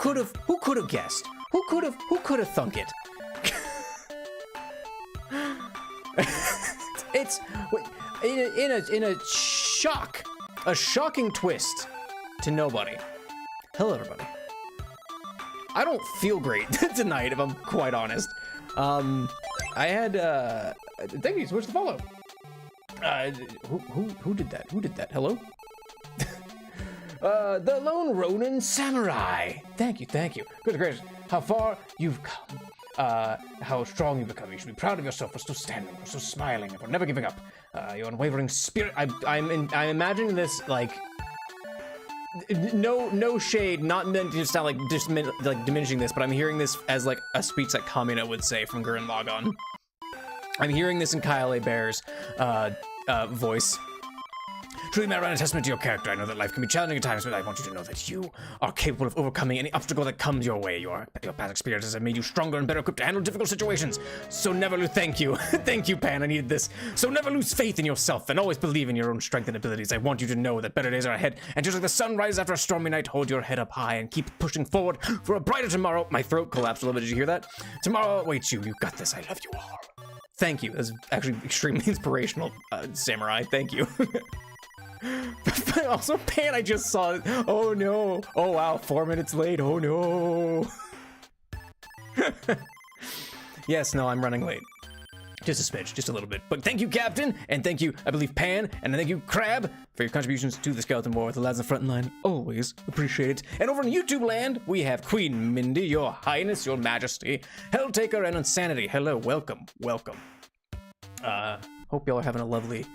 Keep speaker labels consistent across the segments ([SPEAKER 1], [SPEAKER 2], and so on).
[SPEAKER 1] who could have guessed? Who could have thunk it? It's in a shocking twist to nobody. Hello, everybody. I don't feel great tonight, if I'm quite honest. I had thank you so much for the follow. Who did that? Who did that? Hello? The Lone Ronin Samurai. Thank you. Good gracious, how far you've come. How strong you've become. You should be proud of yourself for still standing, for still smiling, and for never giving up. Your unwavering spirit. I'm imagining this like no shade, not meant to sound like diminishing this, but I'm hearing this as like a speech that Kamina would say from Gurren Lagann. I'm hearing this in Kyle A. Bear's voice. Truly, Matt, a testament to your character. I know that life can be challenging at times, but I want you to know that you are capable of overcoming any obstacle that comes your way. Your past experiences have made you stronger and better equipped to handle difficult situations. So never lose. Thank you. Thank you, Pan. I needed this. So never lose faith in yourself and always believe in your own strength and abilities. I want you to know that better days are ahead. And just like the sun rises after a stormy night, hold your head up high and keep pushing forward for a brighter tomorrow. My throat collapsed a little bit. Did you hear that? Tomorrow awaits you. You got this. I love you all. Thank you. That's actually extremely inspirational, Samurai. Thank you. But also, Pan, I just saw it. Oh no. Oh wow, 4 minutes late. Oh no. Yes, no, I'm running late. Just a smidge, just a little bit. But thank you, Captain, and thank you, I believe, Pan, and thank you, Crab, for your contributions to the Skeleton War with the lads in the front line. Always appreciate it. And over in YouTube land, we have Queen Mindy, Your Highness, Your Majesty, Helltaker, and Insanity. Hello, welcome. Hope y'all are having a lovely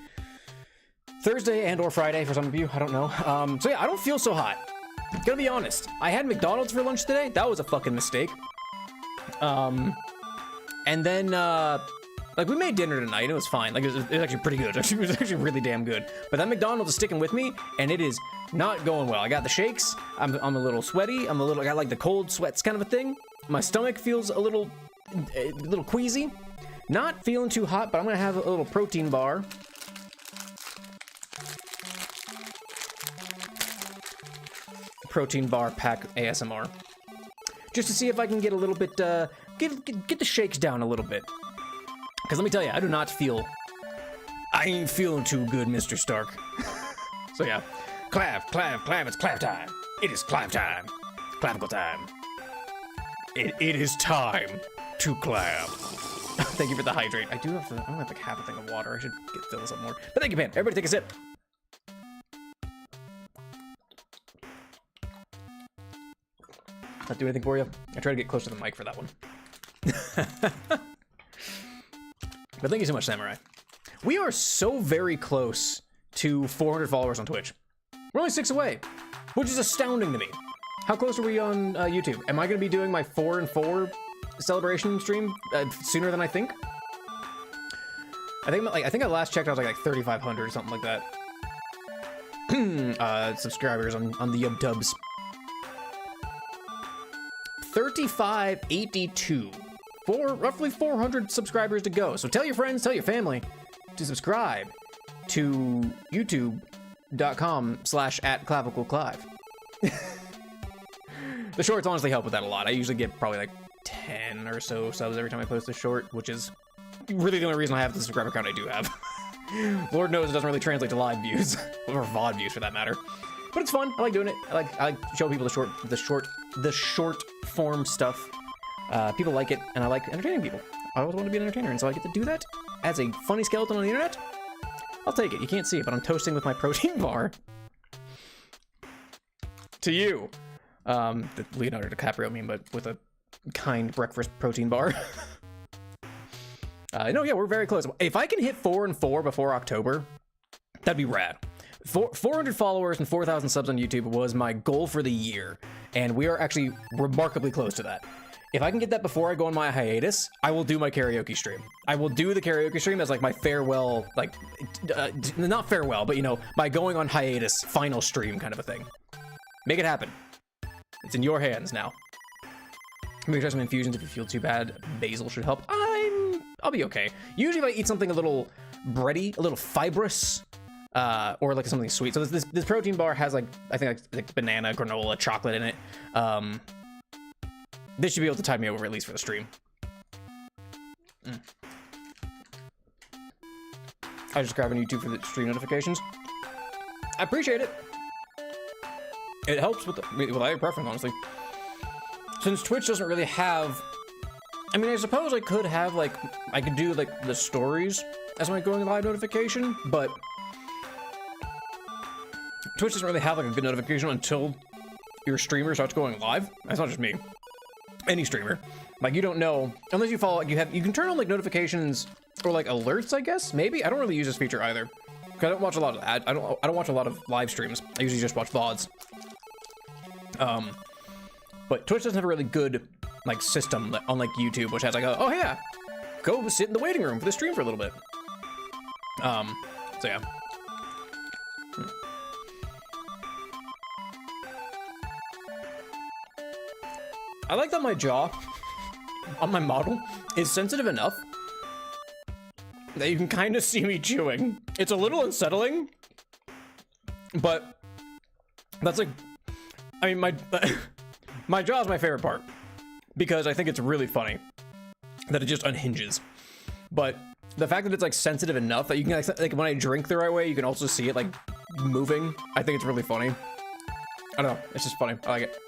[SPEAKER 1] Thursday and or Friday for some of you, I don't know. So yeah, I don't feel so hot. Gonna be honest. I had McDonald's for lunch today. That was a fucking mistake. And then, like, we made dinner tonight. It was fine. Like, it was actually pretty good. It was actually really damn good. But that McDonald's is sticking with me, and it is not going well. I got the shakes. I'm a little sweaty. I got like the cold sweats kind of a thing. My stomach feels a little queasy. Not feeling too hot, but I'm gonna have a little protein bar. Protein bar pack ASMR, just to see if I can get a little bit get the shakes down a little bit, because let me tell you, I ain't feeling too good, Mr. Stark. So yeah, clav, it's clav time. It is clav time. Clavicle time. It is time to clav. Thank you for the hydrate. I don't have like half a thing of water. I should fill this up more, but thank you, Pan. Everybody take a sip. Not do anything for you. I try to get close to the mic for that one. But thank you so much, Samurai. We are so very close to 400 followers on Twitch. We're only 6 away, which is astounding to me. How close are we on YouTube? Am I going to be doing my 4 and 4 celebration stream sooner than I think? I think I last checked I was like 3,500 or something like that. Subscribers on the YubTubs. 3582. Roughly 400 subscribers to go. So tell your friends, tell your family to subscribe to youtube.com/@clavicleclive. The shorts honestly help with that a lot. I usually get probably like 10 or so subs every time I post a short, which is really the only reason I have the subscriber count I do have. Lord knows it doesn't really translate to live views, or VOD views for that matter. But it's fun. I like doing it. I like showing people the short form stuff. People like it, and I like entertaining people. I always want to be an entertainer, and so I get to do that as a funny skeleton on the internet. I'll take it. You can't see it, but I'm toasting with my protein bar. To you. The Leonardo DiCaprio meme, but with a kind breakfast protein bar. No, yeah, we're very close. If I can hit 4 and 4 before October, that'd be rad. 400 followers and 4,000 subs on YouTube was my goal for the year, and we are actually remarkably close to that. If I can get that before I go on my hiatus, I will do my karaoke stream. I will do the karaoke stream as like my farewell, like, not farewell, but you know, my going on hiatus final stream kind of a thing. Make it happen. It's in your hands now. Maybe try some infusions if you feel too bad. Basil should help. I'll be okay. Usually if I eat something a little bready, a little fibrous, or like something sweet. So this protein bar has like, I think like banana, granola, chocolate in it. They should be able to tide me over at least for the stream. I just grabbing YouTube for the stream notifications. I appreciate it. It helps with your preference, honestly. Since Twitch doesn't really have, I mean, I suppose I could have like, I could do like the stories as my going live notification, but Twitch doesn't really have like a good notification until your streamer starts going live. That's not just me. Any streamer. Like, you don't know unless you follow, like, you can turn on like notifications or like alerts, I guess. Maybe I don't really use this feature either. I don't watch a lot of I don't watch a lot of live streams. I usually just watch VODs. But Twitch doesn't have a really good like system unlike YouTube, which has like oh yeah, go sit in the waiting room for the stream for a little bit. So yeah. I like that my jaw on my model is sensitive enough that you can kind of see me chewing. It's a little unsettling, but that's like, I mean, my jaw is my favorite part because I think it's really funny that it just unhinges. But the fact that it's like sensitive enough that you can like when I drink the right way, you can also see it like moving. I think it's really funny. I don't know. It's just funny. I like it.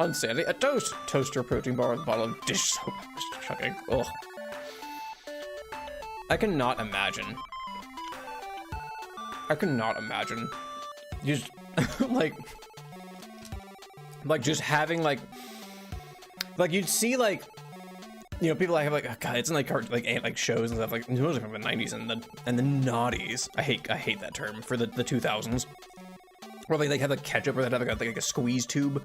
[SPEAKER 1] Unsandy, a toast. Toaster protein bar with a bottle of dish soap. Shocking. Ugh. I cannot imagine just like just having like you'd see like, you know, people like have like, oh God, it's in like like shows and stuff like mostly from the 90s and the naughties. I hate that term for the 2000s. Where they like have like ketchup or they have like a squeeze tube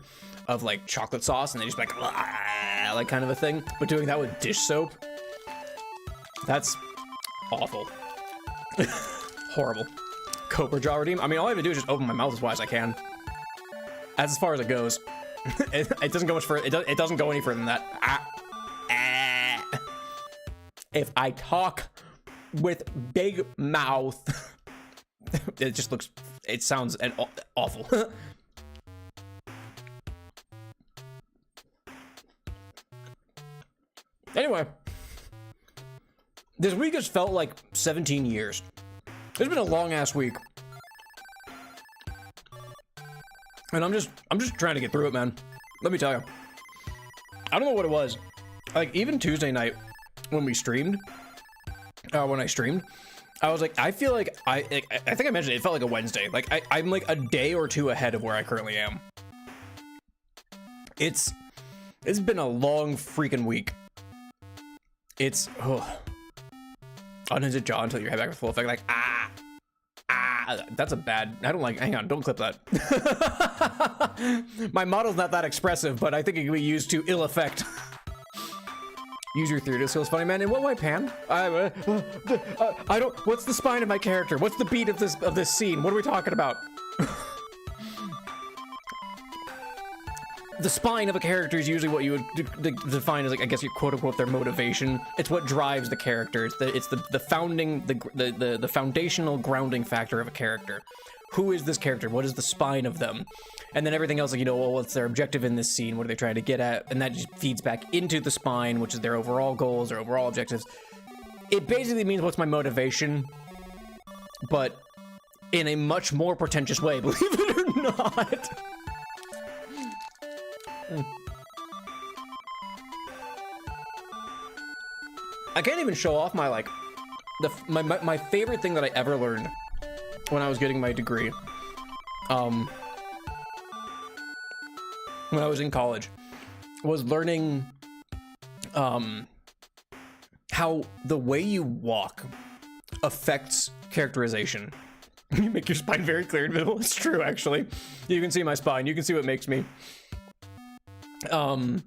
[SPEAKER 1] of like chocolate sauce and they just like kind of a thing. But doing that with dish soap, that's awful. Horrible. Cobra jaw redeem. I mean, all I have to do is just open my mouth as wide as I can. That's as far as it goes. It doesn't go much further. It doesn't go any further than that. If I talk with big mouth, it just looks. It sounds awful. Anyway, this week has felt like 17 years. It's been a long ass week. And I'm just trying to get through it, man. Let me tell you. I don't know what it was. Like, even Tuesday night when we streamed, when I streamed, I was like, I feel like I think I mentioned it felt like a Wednesday. Like I'm like a day or two ahead of where I currently am. It's been a long freaking week. It's unhinge jaw until your head back with full effect. Like that's a bad. I don't like. Hang on, don't clip that. My model's not that expressive, but I think it can be used to ill effect. Use your theater skills, funny man. In what way, Pan? I don't. What's the spine of my character? What's the beat of this scene? What are we talking about? The spine of a character is usually what you would define as, like, I guess, your quote unquote their motivation. It's what drives the character. It's the foundational grounding factor of a character. Who is this character? What is the spine of them? And then everything else, like, you know, well, what's their objective in this scene? What are they trying to get at? And that just feeds back into the spine, which is their overall goals, their overall objectives. It basically means what's my motivation, but in a much more pretentious way, believe it or not. I can't even show off my, like, my favorite thing that I ever learned when I was getting my degree. When I was in college, was learning how the way you walk affects characterization. You make your spine very clear in the middle. It's true, actually. You can see my spine. You can see what makes me. But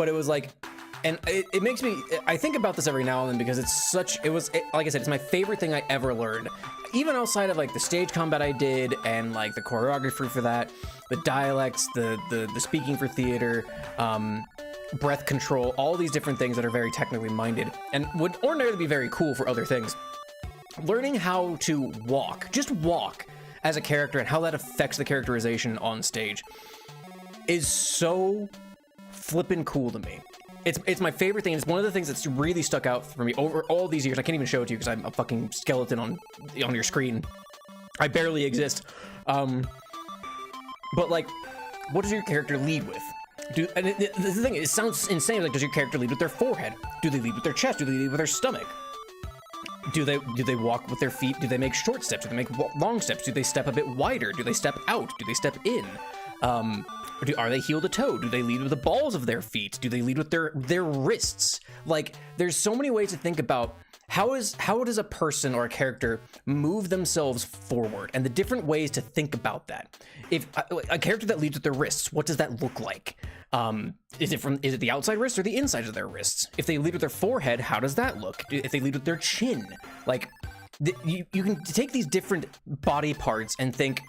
[SPEAKER 1] it was like, and it makes me, I think about this every now and then because it's such, like I said, it's my favorite thing I ever learned. Even outside of like the stage combat I did and like the choreography for that, the dialects, the speaking for theater, breath control, all these different things that are very technically minded and would ordinarily be very cool for other things. Learning how to walk, just walk, as a character and how that affects the characterization on stage is so flippin' cool to me. It's my favorite thing. It's one of the things that's really stuck out for me over all these years. I can't even show it to you because I'm a fucking skeleton on your screen. I barely exist. But like, what does your character lead with? The thing, it sounds insane. Like, does your character lead with their forehead? Do they lead with their chest? Do they lead with their stomach? Do they walk with their feet? Do they make short steps? Do they make long steps? Do they step a bit wider? Do they step out? Do they step in? Are they heel to toe? Do they lead with the balls of their feet? Do they lead with their wrists? Like, there's so many ways to think about how does a person or a character move themselves forward, and the different ways to think about that. If a character that leads with their wrists, what does that look like? Is it the outside wrists or the insides of their wrists? If they lead with their forehead, how does that look? If they lead with their chin, like you can take these different body parts and think,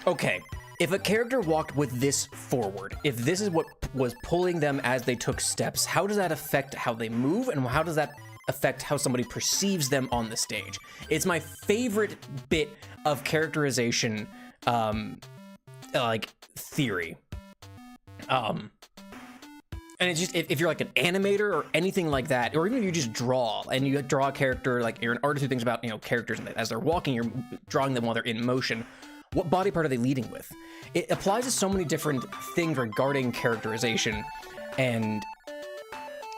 [SPEAKER 1] okay, if a character walked with this forward, if this is what was pulling them as they took steps, how does that affect how they move, and how does that affect how somebody perceives them on the stage? It's my favorite bit of characterization, like theory. And it's just, if you're like an animator or anything like that, or even if you just draw and you draw a character, like you're an artist who thinks about, characters as they're walking, you're drawing them while they're in motion. What body part are they leading with? It applies to so many different things regarding characterization, and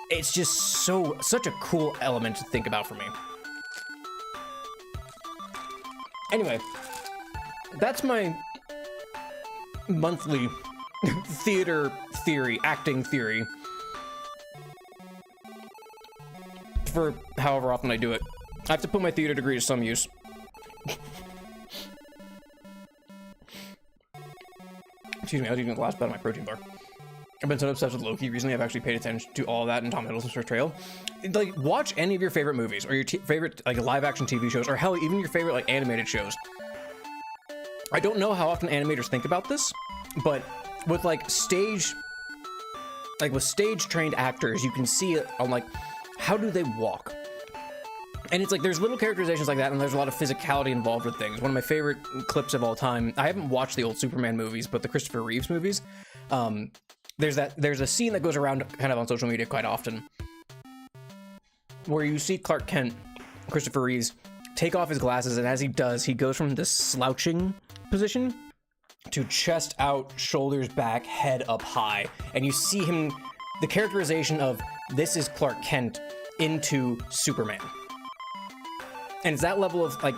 [SPEAKER 1] it's just such a cool element to think about for me. Anyway, that's my monthly theater theory, acting theory, for however often I do it. I have to put my theater degree to some use. Excuse me, I was eating the last bite of my protein bar. I've been so obsessed with Loki recently, I've actually paid attention to all that in Tom Hiddleston's portrayal. Like, watch any of your favorite movies, or your favorite, like, live-action TV shows, or hell, even your favorite, like, animated shows. I don't know how often animators think about this, but with, like, with stage-trained actors, you can see it on, like, how do they walk? And it's like, there's little characterizations like that, and there's a lot of physicality involved with things. One of my favorite clips of all time, I haven't watched the old Superman movies, but the Christopher Reeves movies, there's a scene that goes around kind of on social media quite often, where you see Clark Kent, Christopher Reeves, take off his glasses, and as he does, he goes from this slouching position to chest out, shoulders back, head up high, and you see him, the characterization of, this is Clark Kent into Superman. And it's that level of, like,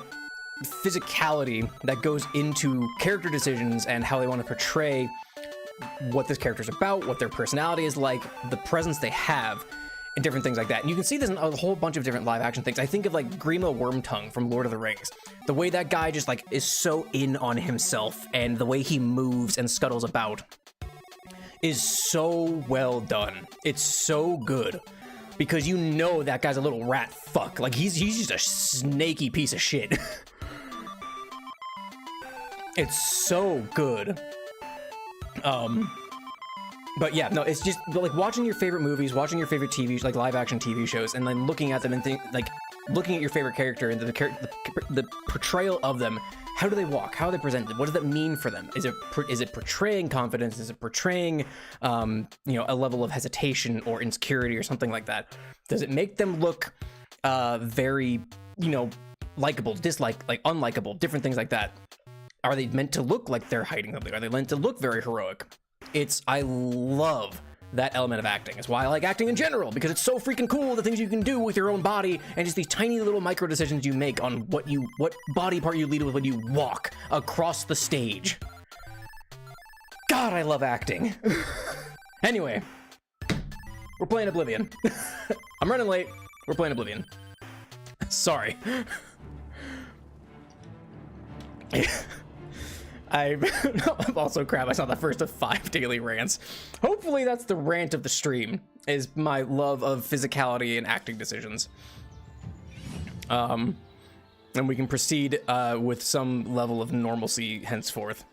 [SPEAKER 1] physicality that goes into character decisions and how they want to portray what this character's about, what their personality is like, the presence they have, and different things like that. And you can see this in a whole bunch of different live action things. I think of, like, Grima Wormtongue from Lord of the Rings. The way that guy just, like, is so in on himself, and the way he moves and scuttles about is so well done. It's so good. Because you know that guy's a little rat fuck. Like, he's just a snaky piece of shit. It's so good. But yeah, no, it's just like watching your favorite movies, watching your favorite TV, like live action TV shows, and then looking at them and looking at your favorite character and the portrayal of them. How do they walk? How are they presented? What does that mean for them? Is it portraying confidence? Is it portraying, a level of hesitation or insecurity or something like that? Does it make them look, very, likable, unlikable, different things like that? Are they meant to look like they're hiding something? Are they meant to look very heroic? I love that element of acting. It's why I like acting in general, because it's so freaking cool, the things you can do with your own body, and just these tiny little micro decisions you make on what body part you lead with when you walk across the stage. God, I love acting. Anyway, we're playing Oblivion. I'm running late. We're playing Oblivion. Sorry. I'm also crap. I saw the first of 5 daily rants. Hopefully that's the rant of the stream, is my love of physicality and acting decisions. And we can proceed with some level of normalcy henceforth.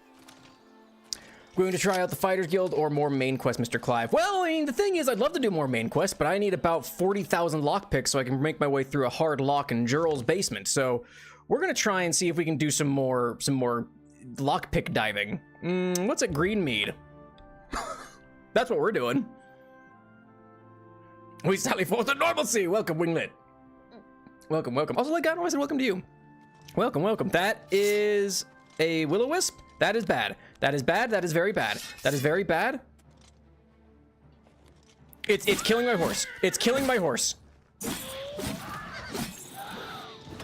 [SPEAKER 1] Going to try out the Fighters Guild or more main quest, Mr. Clive? Well, I mean, the thing is, I'd love to do more main quests, but I need about 40,000 lockpicks so I can make my way through a hard lock in Jural's basement. So we're gonna try and see if we can do some more lockpick diving. What's at Green Mead? That's what we're doing. We sally forth to normalcy. Welcome, Winglet. Welcome, welcome. Also, like, I said welcome to you. Welcome, welcome. That is a will-o-wisp. That is bad. That is bad. That is very bad. That is very bad. It's killing my horse. It's killing my horse.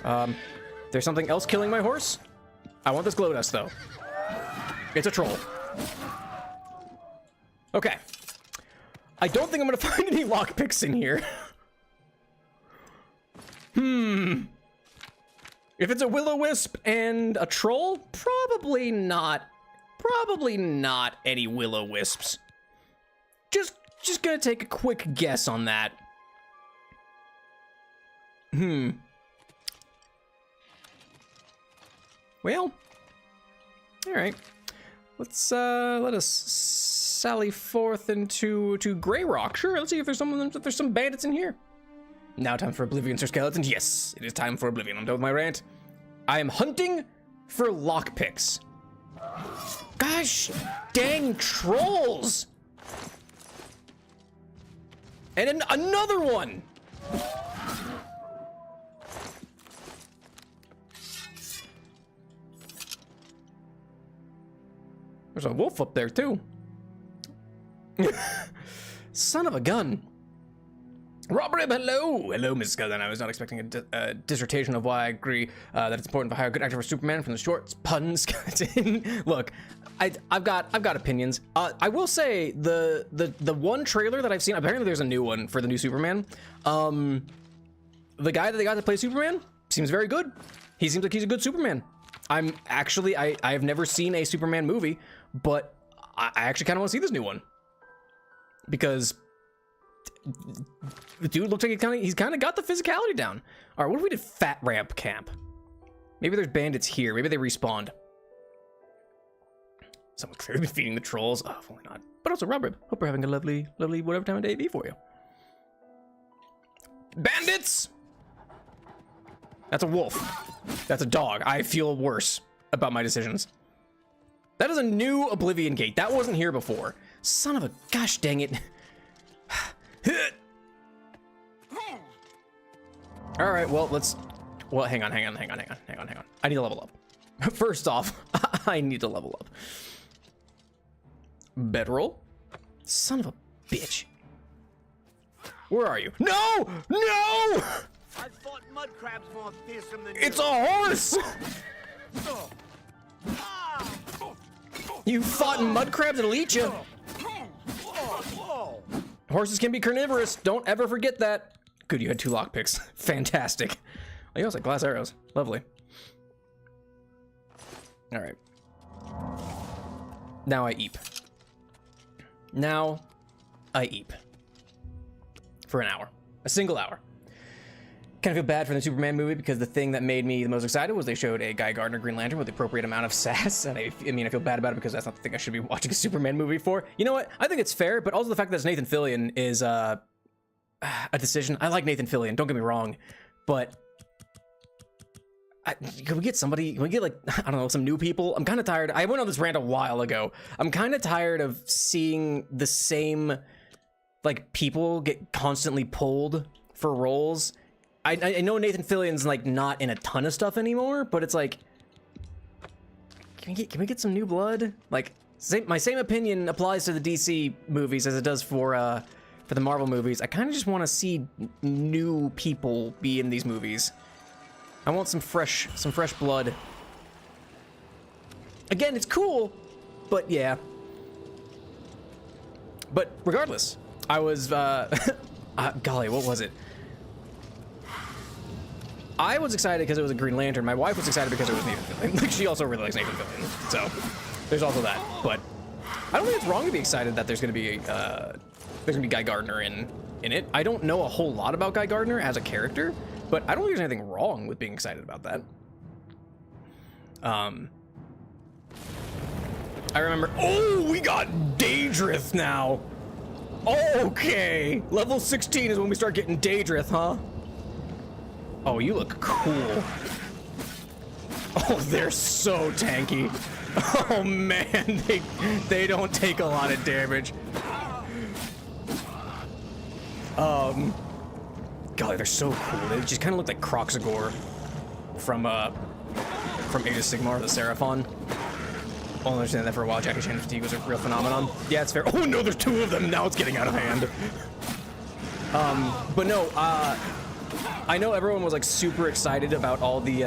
[SPEAKER 1] There's something else killing my horse. I want this glow dust though. It's a troll. Okay. I don't think I'm gonna find any lockpicks in here. If it's a will-o-wisp and a troll, probably not. Probably not any will-o-wisps. Just gonna take a quick guess on that. Well, all right. Let's let us sally forth into Grey Rock. Sure, let's see if there's some bandits in here. Now time for Oblivion, Sir Skeleton. Yes, it is time for Oblivion. I'm done with my rant. I am hunting for lockpicks. Gosh, dang trolls! And then another one! There's a wolf up there too. Son of a gun. Robert, hello! Hello, Mrs. Skeleton. I was not expecting a dissertation of why I agree that it's important to hire a good actor for Superman from the shorts, puns, skeleton. Look, I've got opinions. I will say the one trailer that I've seen, apparently there's a new one for the new Superman. The guy that they got to play Superman seems very good. He seems like he's a good Superman. I'm actually, I have never seen a Superman movie, but I actually kind of want to see this new one. Because the dude looks like he's kind of got the physicality down. All right, what if we did Fat Ramp Camp? Maybe there's bandits here. Maybe they respawned. Someone clearly been feeding the trolls. Oh, if only not. But also, Robert, hope you're having a lovely, lovely whatever time of day it be for you. Bandits! That's a wolf. That's a dog. I feel worse about my decisions. That is a new Oblivion gate. That wasn't here before. Son of a gosh dang it. All right, well, hang on. I need to level up. First off, I need to level up. Bedroll? Son of a bitch. Where are you? No! No!
[SPEAKER 2] I've fought mud crabs more fearsome than
[SPEAKER 1] it's a horse! You fought mud crabs that'll eat you. Horses can be carnivorous. Don't ever forget that. Good, you had 2 lockpicks. Fantastic. Oh, you also have glass arrows. Lovely. All right. Now I eep. Now I eep. For an hour. A single hour. Kind of feel bad for the Superman movie because the thing that made me the most excited was they showed a Guy Gardner Green Lantern with the appropriate amount of sass. And I mean, I feel bad about it because that's not the thing I should be watching a Superman movie for. You know what? I think it's fair, but also the fact that it's Nathan Fillion is a decision. I like Nathan Fillion, don't get me wrong, but can we get somebody, can we get like, I don't know, some new people? I'm kind of tired. I went on this rant a while ago. I'm kind of tired of seeing the same like people get constantly pulled for roles. I know Nathan Fillion's like not in a ton of stuff anymore, but it's like, can we get some new blood? Like, my same opinion applies to the DC movies as it does for the Marvel movies. I kind of just want to see new people be in these movies. I want some fresh blood. Again, it's cool, but yeah. But regardless, I was golly, what was it? I was excited because it was a Green Lantern. My wife was excited because it was Nathan Fillion. Like, she also really likes Nathan Fillion, so there's also that. But I don't think it's wrong to be excited that there's gonna be Guy Gardner in it. I don't know a whole lot about Guy Gardner as a character, but I don't think there's anything wrong with being excited about that. I remember. Oh, we got Daedrith now. Okay, level 16 is when we start getting Daedrith, huh? Oh, you look cool. Oh, they're so tanky. Oh man, they don't take a lot of damage. God, they're so cool. They just kind of look like Croxagore from Age of Sigmar, the Seraphon. I'll understand that for a while. Jackie Chan fatigue was a real phenomenon. Yeah, it's fair. Oh no, there's two of them. Now it's getting out of hand. But no, I know everyone was like super excited about all the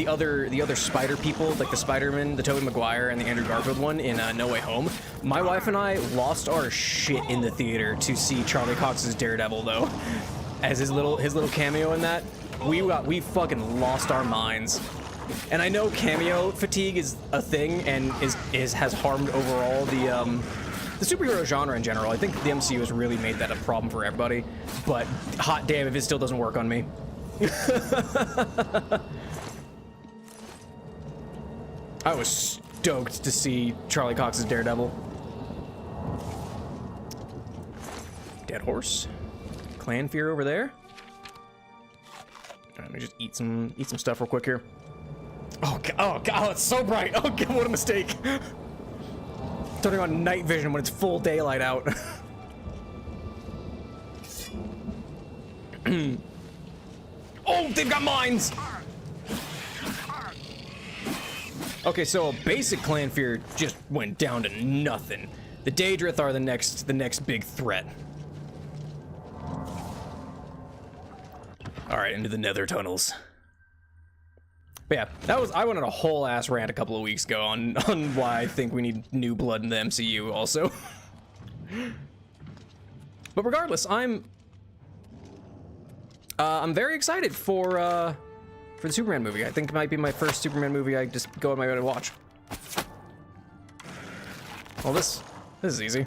[SPEAKER 1] other Spider people, like the Spider-Man, the Tobey Maguire, and the Andrew Garfield one in No Way Home. My wife and I lost our shit in the theater to see Charlie Cox's Daredevil, though, as his little cameo in that. We fucking lost our minds. And I know cameo fatigue is a thing and has harmed overall the superhero genre in general. I think the MCU has really made that a problem for everybody. But hot damn if it still doesn't work on me. I was stoked to see Charlie Cox's Daredevil. Dead horse. Clan fear over there. All right, let me just eat some stuff real quick here. Oh god, oh, it's so bright. Oh god, what a mistake. Turning on night vision when it's full daylight out. Oh, they've got mines. Okay, so a basic clan fear just went down to nothing. The Daedrith are the next big threat. All right, into the Nether tunnels. But yeah, I went on a whole ass rant a couple of weeks ago on why I think we need new blood in the MCU also. But regardless, I'm very excited for the Superman movie. I think it might be my first Superman movie I just go on my own and watch. Well, this is easy.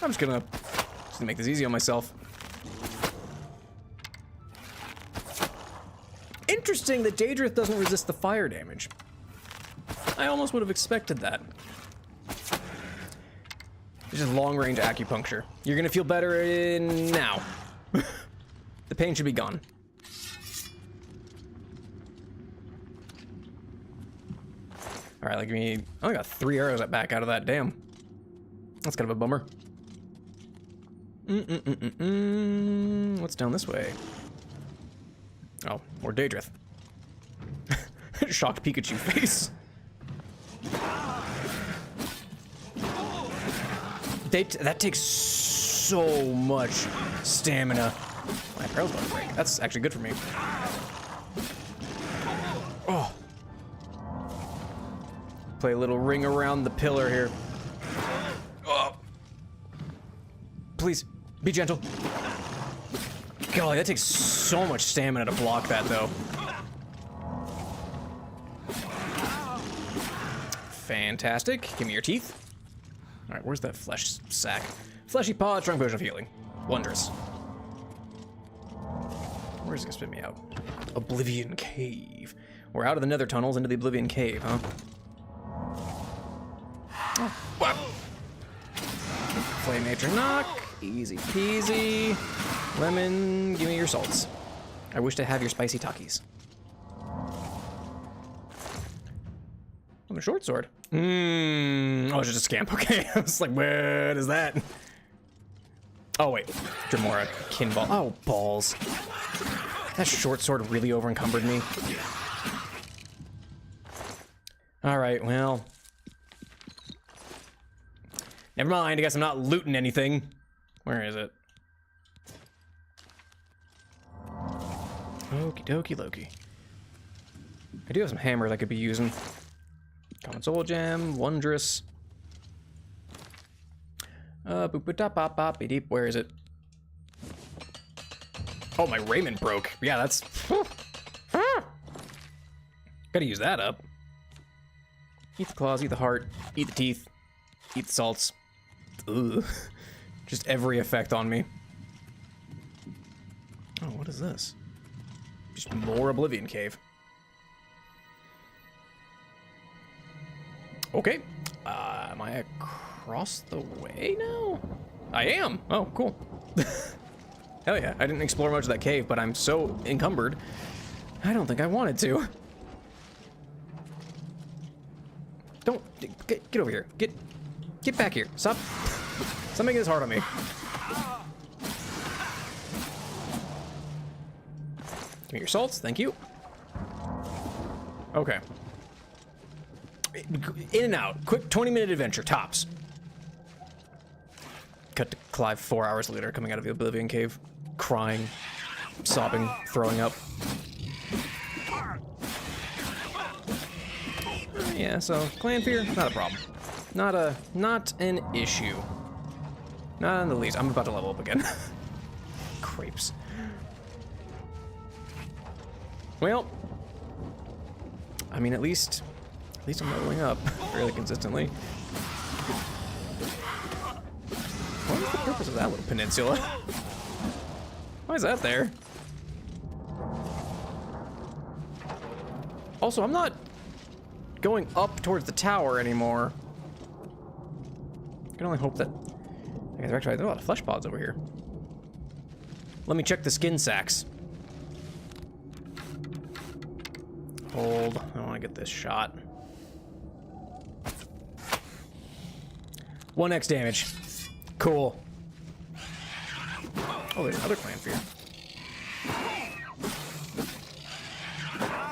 [SPEAKER 1] I'm just gonna make this easy on myself. Interesting that Daedrith doesn't resist the fire damage. I almost would have expected that. It's just long-range acupuncture. You're gonna feel better in now. The pain should be gone. All right, I only got 3 arrows back out of that. Damn, that's kind of a bummer. What's down this way? Oh, more Daedrith. Shocked Pikachu face. That takes so much stamina. My arrow's about to break. That's actually good for me. Oh. Play a little ring around the pillar here. Oh. Please, be gentle. God, that takes so much stamina to block that, though. Fantastic. Give me your teeth. All right, where's that flesh sack? Fleshy paw, strong potion of healing. Wondrous. Where's it gonna spit me out? Oblivion Cave. We're out of the Nether tunnels into the Oblivion Cave, huh? Oh, wow. Flame nature knock. Easy peasy. Lemon, give me your salts. I wish to have your spicy Takis. I'm a short sword. Oh, it's just a scamp. Okay, I was like, what is that? Oh wait, Dremora, Kinball. Oh balls! That short sword really over encumbered me. All right, well, never mind. I guess I'm not looting anything. Where is it? Okie dokie Loki. I do have some hammers I could be using. Common Soul Gem, Wondrous. Boop-a-da-bop-bop-be-deep. Where is it? Oh, my raiment broke. Yeah, that's... Gotta use that up. Eat the claws, eat the heart, eat the teeth, eat the salts. Ugh. Just every effect on me. Oh, what is this? Just more Oblivion Cave. Okay. Am I across the way now? I am. Oh, cool. Hell yeah, I didn't explore much of that cave, but I'm so encumbered. I don't think I wanted to. Don't, get over here. Get back here. Stop making this hard on me. Give me your salts, thank you. Okay. In and out, quick 20-minute adventure, tops. Cut to Clive 4 hours later, coming out of the Oblivion Cave, crying, sobbing, throwing up. Yeah, so clan fear, not a problem. Not an issue. Not in the least. I'm about to level up again. Crepes. Well, I mean, at least I'm leveling up fairly consistently. What is the purpose of that little peninsula? Why is that there? Also, I'm not going up towards the tower anymore. I can only hope that... I guess actually, there are a lot of flesh pods over here. Let me check the skin sacks. Hold. I want to get this shot. 1x damage. Cool. Oh, there's another clan fear.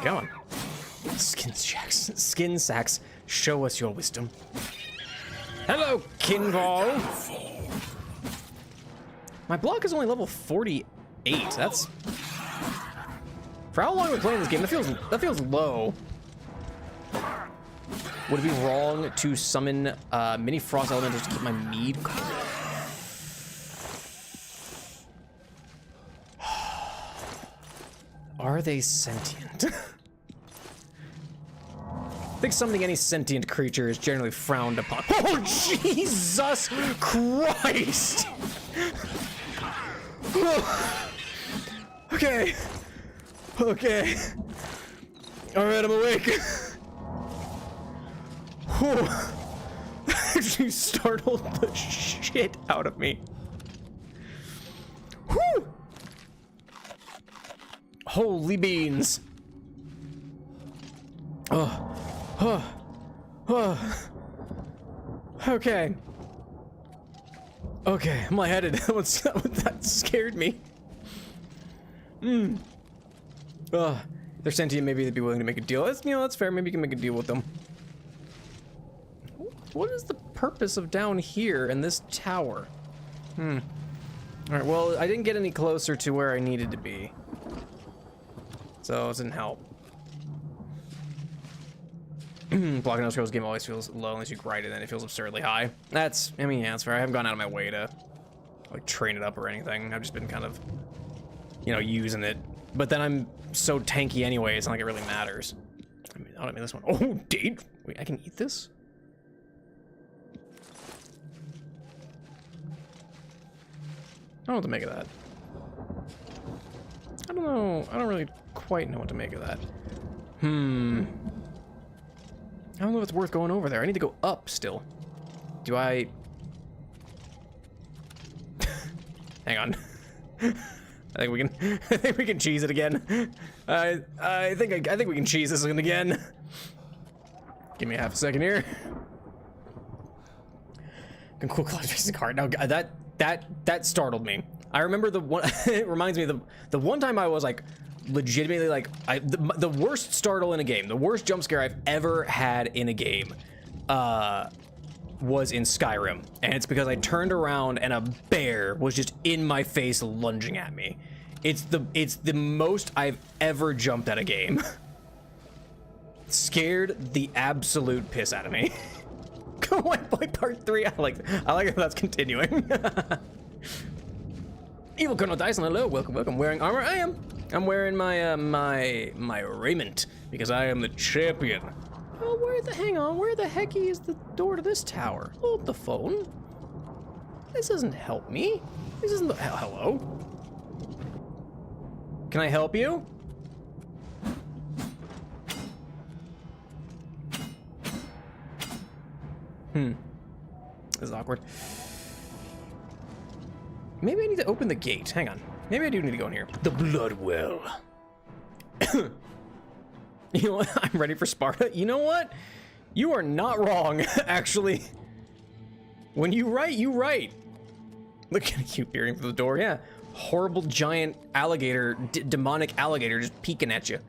[SPEAKER 1] Go on. Skin sacks. Show us your wisdom. Hello, Kinval. My block is only level 48. That's... For how long we're playing this game, that feels low. Would it be wrong to summon mini frost elementals to keep my mead cold? Are they sentient? I think summoning any sentient creature is generally frowned upon. Oh, Jesus Christ! Okay. Okay. Alright, I'm awake. Whew. Actually startled the shit out of me. Whew. Holy beans. Oh. Oh. Oh. Okay. Okay, I'm lightheaded. That scared me. If they're sentient, maybe they'd be willing to make a deal. That's, you know, that's fair. Maybe you can make a deal with them. What is the purpose of down here in this tower? Alright, well, I didn't get any closer to where I needed to be. So it didn't help. Blocking those scrolls game always feels low unless you grind it, and it feels absurdly high. That's, I mean, yeah, that's fair. I haven't gone out of my way to, like, train it up or anything. I've just been kind of, you know, using it. But then I'm so tanky anyway, it's not like it really matters. I mean, this one. Oh, date? Wait, I can eat this? I don't know what to make of that. I don't know. I don't really quite know what to make of that. I don't know if it's worth going over there. I need to go up still. Do I... Hang on. I think we can cheese it again. I think we can cheese this one again. Give me half a second here. Can cool collector's card. Now that startled me. I remember the one. It reminds me of the one time I was like legitimately like the worst startle in a game, the worst jump scare I've ever had in a game was in Skyrim, and it's because I turned around and a bear was just in my face lunging at me. It's the most I've ever jumped at a game. Scared the absolute piss out of me. Go on, play part 3. I like how that's continuing. Evil Colonel Dyson, hello, welcome. Wearing armor? I am. I'm wearing my my raiment because I am the champion. Oh, where the heck is the door to this tower? Hold the phone. This doesn't help me. This isn't the hello. Can I help you? This is awkward. Maybe I need to open the gate. Hang on. Maybe I do need to go in here. The blood well. You know what? I'm ready for Sparta. You know what? You are not wrong, actually. When you write, you write. Look at you peering through the door. Yeah. Horrible giant alligator, demonic alligator just peeking at you.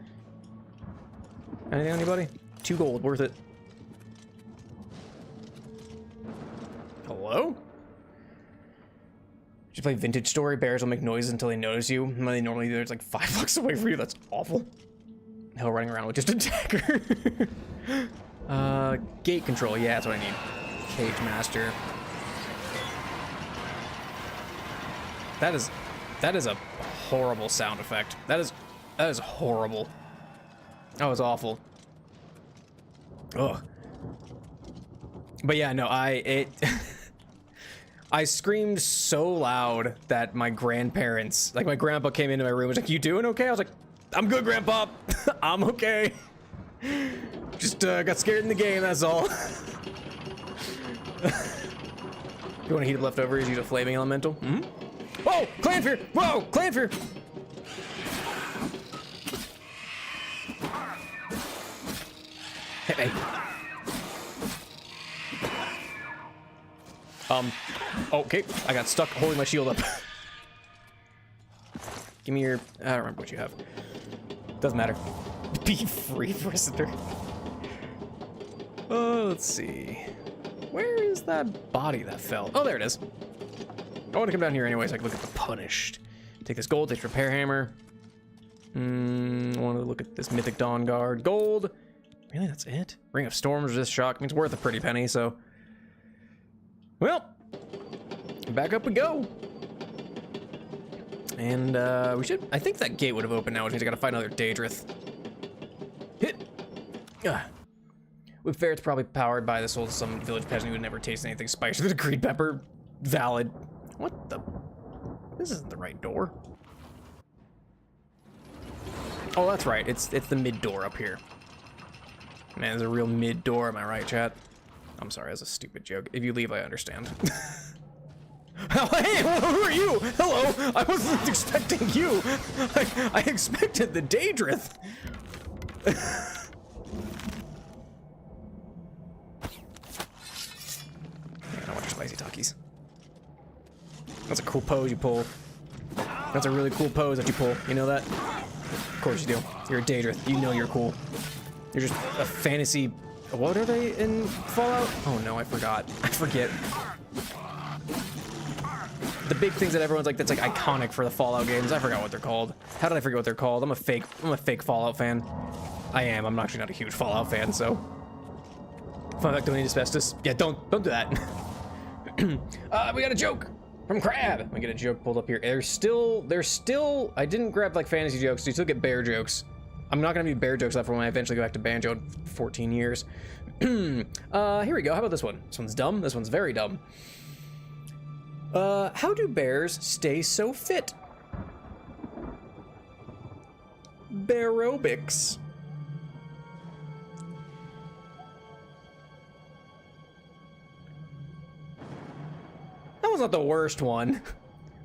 [SPEAKER 1] Anything, anybody? 2 gold, worth it. Hello? Did you play Vintage Story? Bears will make noises until they notice you. When they normally do, it's like 5 blocks away from you. That's awful. Hell, running around with just a dagger. Gate control. Yeah, that's what I need. Cage master. That is a horrible sound effect. That is horrible. That was awful. Ugh. But yeah, no, I screamed so loud that my grandparents, like my grandpa came into my room and was like, "You doing okay?" I was like, "I'm good, Grandpa. I'm okay. Just got scared in the game, that's all." You want to heat up leftovers? Use a flaming elemental. Mm-hmm. Whoa, Clanfear! Whoa, Clanfear! Hey. Okay, I got stuck holding my shield up. Give me your, I don't remember what you have. Doesn't matter. Be free, prisoner. Oh, let's see. Where is that body that fell? Oh, there it is. I want to come down here anyway so I can look at the punished. Take this gold, take the repair hammer. I want to look at this mythic dawn guard. Gold. Really, that's it? Ring of storms, resist shock. I mean, it's worth a pretty penny, so. Well, back up we go. And we should, I think that gate would have opened now, which means I gotta find another Daedrith. Hit. With fair, it's probably powered by the soul of some village peasant who would never taste anything spicier than a green pepper. Valid. What the? This isn't the right door. Oh, that's right. It's the mid door up here. Man, there's a real mid door. Am I right, chat? I'm sorry, that's a stupid joke. If you leave, I understand. Oh, hey, who are you? Hello, I wasn't expecting you. I expected the Daedrith. I want your spicy Takis. That's a cool pose you pull. That's a really cool pose that you pull. You know that? Of course you do. You're a Daedrith. You know you're cool. You're just a fantasy. What are they in Fallout? Oh no, I forgot. I forget. The big things that everyone's like, that's like iconic for the Fallout games. I forgot what they're called. How did I forget what they're called? I'm a fake Fallout fan. I am. I'm actually not a huge Fallout fan, so. Fun fact, don't need asbestos. Yeah, don't do that. We got a joke from Crab. We get a joke pulled up here. There's still. I didn't grab like fantasy jokes. So you still get bear jokes. I'm not gonna be bear jokes left for when I eventually go back to Banjo in 14 years. Here we go. How about this one? This one's dumb. This one's very dumb. How do bears stay so fit? Bearobics. That was not the worst one.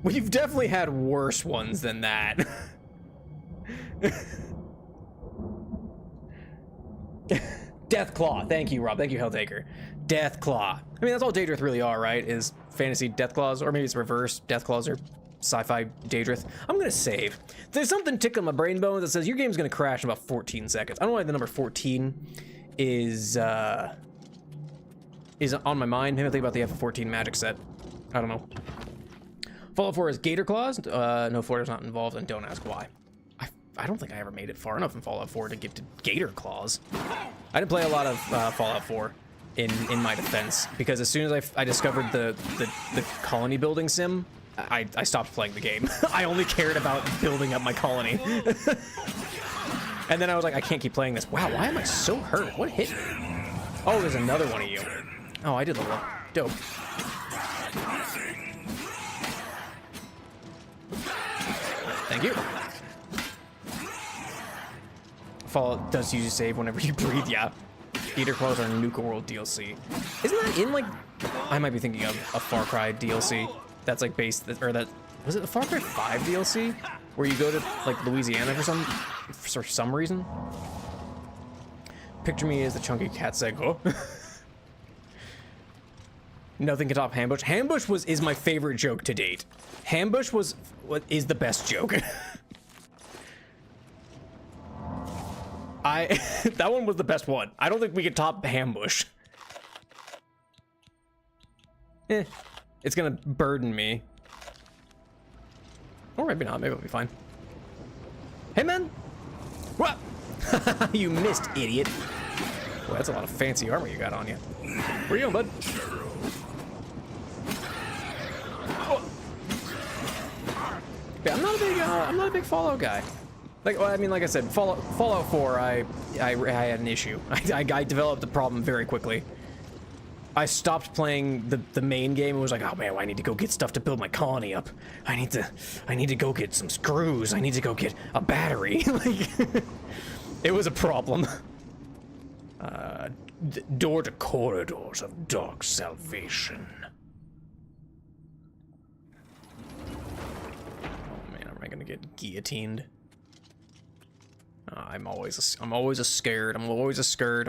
[SPEAKER 1] We've definitely had worse ones than that. Deathclaw. Thank you, Rob. Thank you, Helltaker. Deathclaw. I mean, that's all Daedrith really are, right? Is fantasy Deathclaws, or maybe it's reverse. Deathclaws are sci-fi Daedrith. I'm gonna save. There's something tickling my brain bones that says your game's gonna crash in about 14 seconds. I don't know why the number 14 is on my mind. Maybe I think about the F14 magic set. I don't know. Fallout 4 is Gator Claws. No, Florida's not involved, and don't ask why. I don't think I ever made it far enough in Fallout 4 to get to Gator Claws. I didn't play a lot of Fallout 4 in my defense, because as soon as I discovered the colony building sim, I stopped playing the game. I only cared about building up my colony. And then I was like, I can't keep playing this. Wow, why am I so hurt? What hit me? Oh, there's another one of you. Oh, I did level up. Dope. Thank you. Fallout does use save whenever you breathe, yeah. Gator Claws are Nuka World DLC. Isn't that in, like, I might be thinking of a Far Cry DLC that's, like, based, or that Was it the Far Cry 5 DLC where you go to like Louisiana for some reason? Picture me as the chunky cat Sego. Nothing can top Hambush. Hambush is my favorite joke to date. Hambush is the best joke. That one was the best one. I don't think we could top Hambush. It's gonna burden me. Or maybe not, maybe it'll be fine. Hey man! What? You missed, idiot. Well, that's a lot of fancy armor you got on you. Where you going, bud? Oh. Yeah, I'm not a big Fallout guy. Like, well, I mean, like I said, Fallout 4, I had an issue. I developed the problem very quickly. I stopped playing the main game and was like, oh man, well, I need to go get stuff to build my colony up. I need to go get some screws. I need to go get a battery. Like, it was a problem. Door to corridors of dark salvation. Oh man, am I gonna get guillotined? I'm always a scared. I'm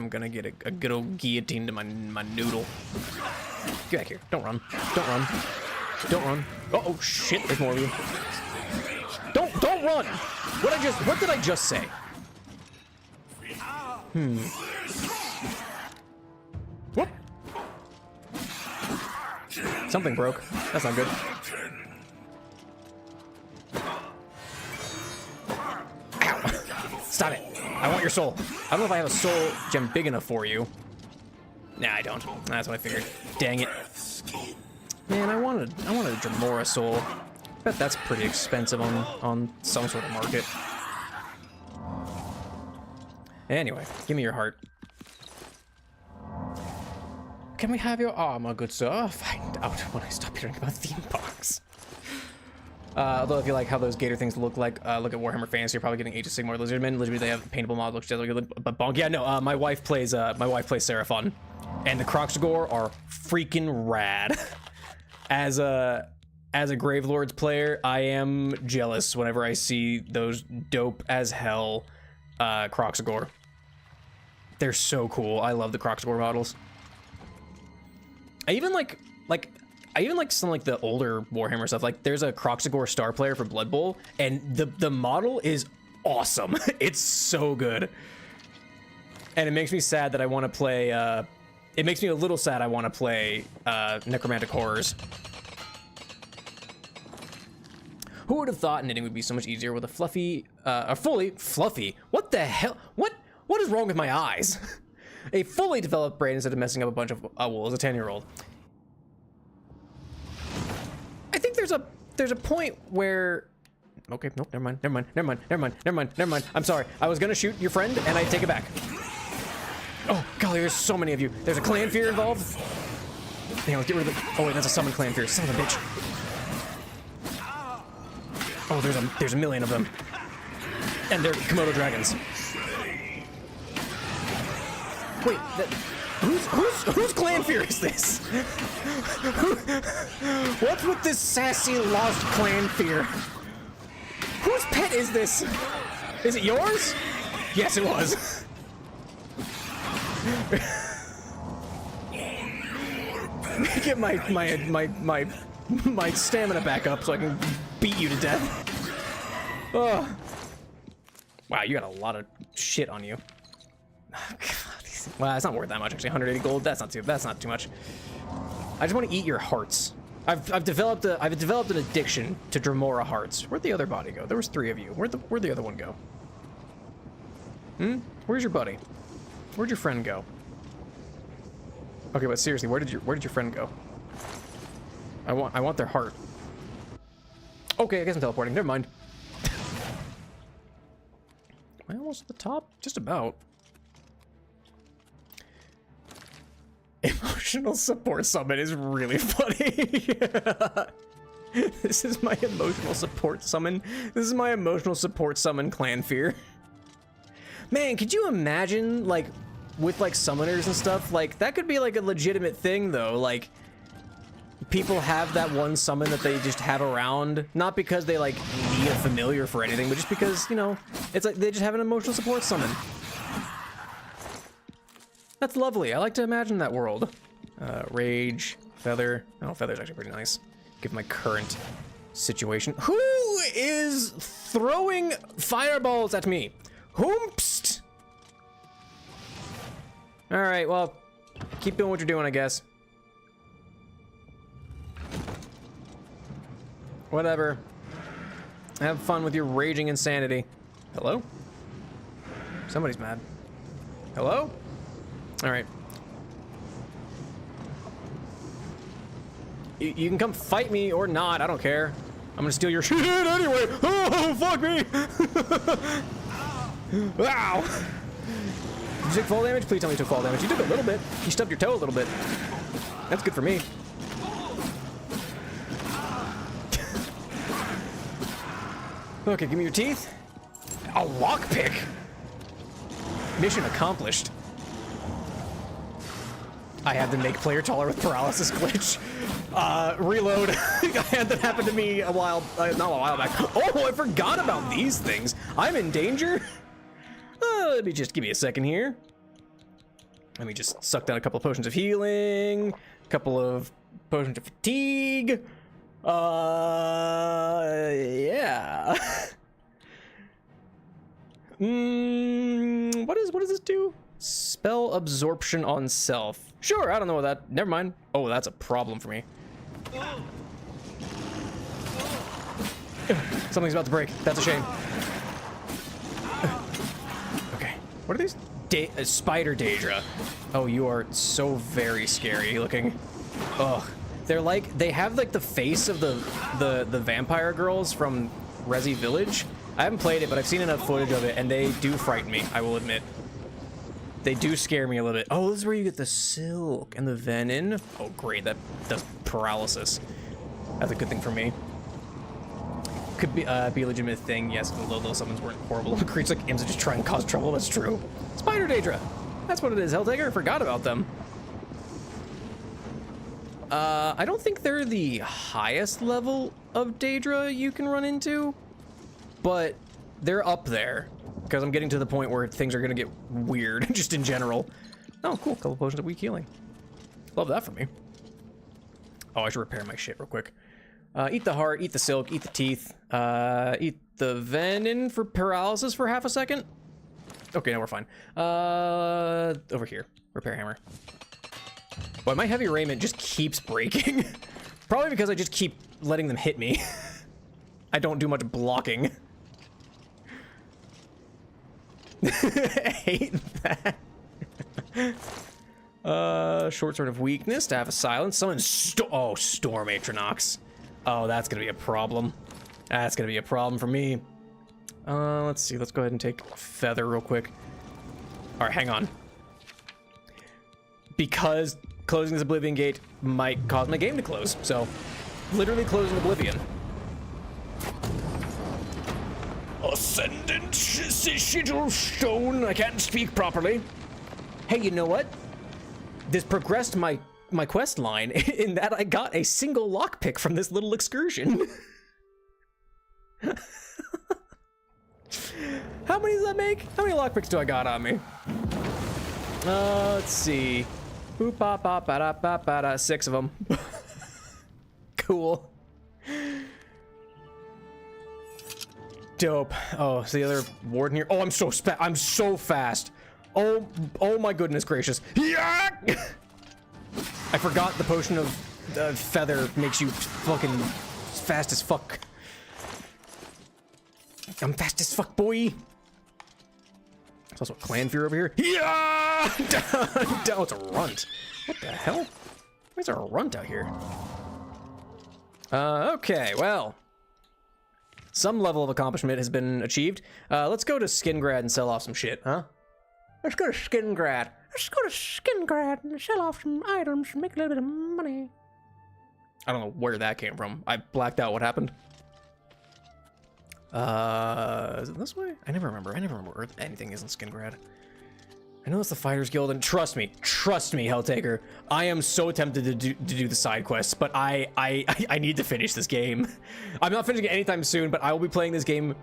[SPEAKER 1] gonna get a good old guillotine to my noodle. Get back here. Don't run. Don't run. Don't run. Oh shit, there's more of you. Don't run! What did I just say? Whoop. Something broke. That's not good. Stop it. I want your soul. I don't know if I have a soul gem big enough for you. Nah, I don't. That's what I figured. Dang it. Man, I wanted a Dremora soul. Bet that's pretty expensive on some sort of market. Anyway, give me your heart. Can we have your armor, good sir? Find out when I stop hearing about theme parks. Although if you like how those gator things look like, look at Warhammer Fantasy, you're probably getting Age of Sigmar Lizardmen. Lizardmen, they have paintable models, looks just like but bonk. Yeah, no, my wife plays Seraphon, and the Kroxigor are freaking rad. As a Gravelords player, I am jealous whenever I see those dope as hell Kroxigor. They're so cool. I love the Kroxigor models. I even like some like the older Warhammer stuff. Like there's a Kroxigor Star Player for Blood Bowl, and the model is awesome. It's so good. And it makes me sad that I want to play, it makes me a little sad I want to play Necromantic Horrors. Who would have thought knitting would be so much easier with a fully fluffy? What the hell? What is wrong with my eyes? A fully developed brain instead of messing up a bunch of wool as a 10-year-old. I think there's a point where, okay, nope, never mind. I'm sorry. I was gonna shoot your friend and I take it back. Oh golly, there's so many of you. There's a clan fear involved. Hang on, let's get rid of the, oh wait, that's a summon clan fear, son of a bitch. Oh, there's a million of them. And they're Komodo dragons. Wait, whose clan fear is this? What's with this sassy lost clan fear? Whose pet is this? Is it yours? Yes, it was. Get my stamina back up so I can beat you to death. Oh. Wow, you got a lot of shit on you. Well, it's not worth that much actually. 180 gold. That's not too much. I just want to eat your hearts. I've developed an addiction to Dremora hearts. Where'd the other body go? There was 3 of you. Where'd the other one go? Where's your buddy? Where'd your friend go? Okay, but seriously, where did your friend go? I want their heart. Okay, I guess I'm teleporting. Never mind. Am I almost at the top? Just about. Emotional support summon is really funny. This is my emotional support summon. This is my emotional support summon clan fear. Man, could you imagine, like, with like summoners and stuff? Like, that could be like a legitimate thing though. Like, people have that one summon that they just have around, not because they like need a familiar for anything, but just because, you know, it's like they just have an emotional support summon. That's lovely. I like to imagine that world. Rage, Feather. Oh, Feather's actually pretty nice, given my current situation. Who is throwing fireballs at me? Whoomst! All right, well, keep doing what you're doing, I guess. Whatever. Have fun with your raging insanity. Hello? Somebody's mad. Hello? All right. You can come fight me or not. I don't care. I'm gonna steal your shit anyway. Oh, fuck me. Wow. Did you take fall damage? Please tell me you took fall damage. You took a little bit. You stubbed your toe a little bit. That's good for me. Okay, give me your teeth. A lockpick. Mission accomplished. I had to make player taller with paralysis glitch. Reload. That happened to me a while, not a while back. Oh, I forgot about these things. I'm in danger. Let me just give me a second here. Let me just suck down a couple of potions of healing, a couple of potions of fatigue. Yeah. What does this do? Spell absorption on self. Sure, I don't know what that. Never mind. Oh, that's a problem for me. Something's about to break. That's a shame. Okay. What are these? Spider Daedra. Oh, you are so very scary looking. Ugh. They're like, they have like the face of the vampire girls from Resi Village. I haven't played it, but I've seen enough footage of it, and they do frighten me, I will admit. They do scare me a little bit. Oh, this is where you get the silk and the venom. Oh, great, that does paralysis. That's a good thing for me. Could be a legitimate thing. Yes, the low summons weren't horrible. Creatures like imps that just try and cause trouble. That's true. Spider Daedra. That's what it is. Helltaker. I forgot about them. I don't think they're the highest level of Daedra you can run into, but they're up there because I'm getting to the point where things are gonna get weird just in general. Oh, cool. Couple potions of weak healing. Love that for me. Oh, I should repair my shit real quick. Eat the heart, eat the silk, eat the teeth, eat the venom for paralysis for half a second. Okay, now we're fine. Over here, repair hammer. Boy, my heavy raiment just keeps breaking. Probably because I just keep letting them hit me. I don't do much blocking. I hate that. Short sword of weakness, to have a silence. Summon Storm Atronox. Oh, that's gonna be a problem. That's gonna be a problem for me. Let's see. Let's go ahead and take Feather real quick. All right, hang on. Because closing this Oblivion gate might cause my game to close. So, literally closing Oblivion. Ascendant Sigil Stone. I can't speak properly. Hey, you know what? This progressed my quest line in that I got a single lockpick from this little excursion. How many does that make? How many lockpicks do I got on me? Let's see. Boop, bop, bop, ba da, ba ba da. 6 of them. Cool. Dope. Oh, is the other warden here? Oh, I'm so fast. Oh my goodness gracious. Yeah! I forgot the potion of feather makes you fucking fast as fuck. I'm fast as fuck, boy. There's also a clan fear over here. Yeah! Oh, it's a runt. What the hell? Why is there a runt out here? Okay, well. Some level of accomplishment has been achieved. Let's go to Skingrad and sell off some shit, huh? Let's go to Skingrad. Let's go to Skingrad and sell off some items and make a little bit of money. I don't know where that came from. I blacked out what happened. Is it this way? I never remember where anything is in Skingrad. I know it's the Fighters Guild, and trust me, Helltaker, I am so tempted to do the side quests, but I need to finish this game. I'm not finishing it anytime soon, but I will be playing this game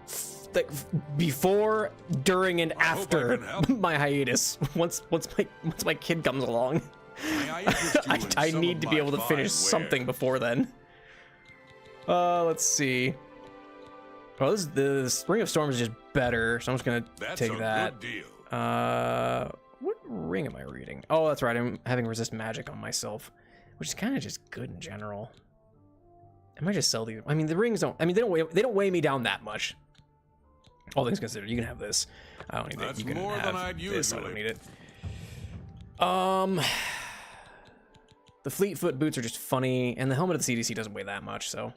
[SPEAKER 1] like before, during, and after my hiatus. Once my kid comes along, I need to be able to finish something before then. Let's see. Oh, this Ring of Storms is just better, so I'm just gonna take that. What ring am I reading? Oh, that's right. I'm having resist magic on myself, which is kind of just good in general. I might just sell these. I mean, the rings don't. I mean, they don't weigh me down that much. All things considered, you can have this. I don't need it. You can have this. I don't need it. The Fleetfoot boots are just funny, and the helmet of the CDC doesn't weigh that much, so.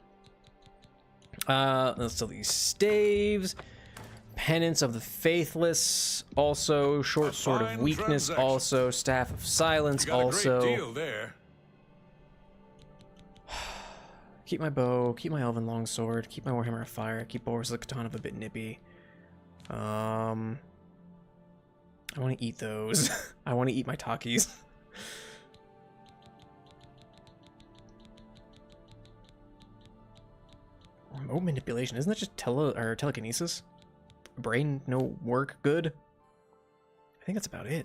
[SPEAKER 1] Let's sell these staves. Penance of the Faithless, also. Short Sword of Weakness, also. Staff of Silence, also.
[SPEAKER 3] Great deal there.
[SPEAKER 1] Keep my bow, keep my Elven Longsword, keep my Warhammer of Fire, keep Boris the Katana a bit nippy. I want to eat those. I want to eat my Takis. Remote manipulation, isn't that just telekinesis? Brain no work good? I think that's about it.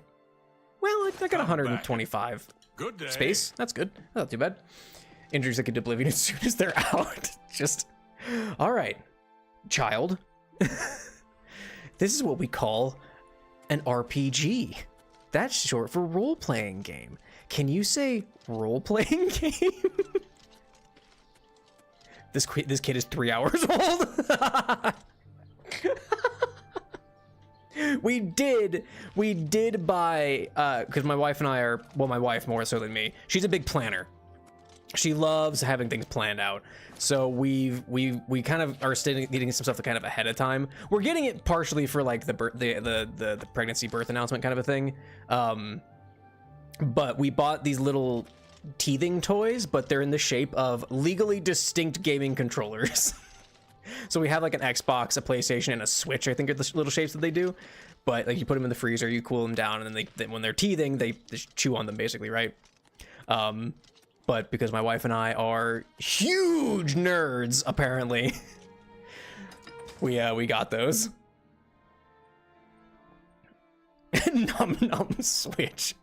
[SPEAKER 1] Well, I got 125
[SPEAKER 3] Good day.
[SPEAKER 1] space. That's good. Not too bad. Injuries that get to Oblivion as soon as they're out. Just all right, child. This is what we call an RPG. That's short for role-playing game. Can you say role-playing game? This kid is 3 hours old. We did buy, because my wife and I are, well, my wife more so than me, she's a big planner. She loves having things planned out. So we kind of are needing some stuff kind of ahead of time. We're getting it partially for like the pregnancy birth announcement kind of a thing. But we bought these little teething toys, but they're in the shape of legally distinct gaming controllers. So we have like an Xbox, a PlayStation, and a Switch, I think are the little shapes that they do. But like you put them in the freezer, you cool them down, and then they when they're teething, they just chew on them basically, right? But because my wife and I are huge nerds, apparently, we got those. Num Switch.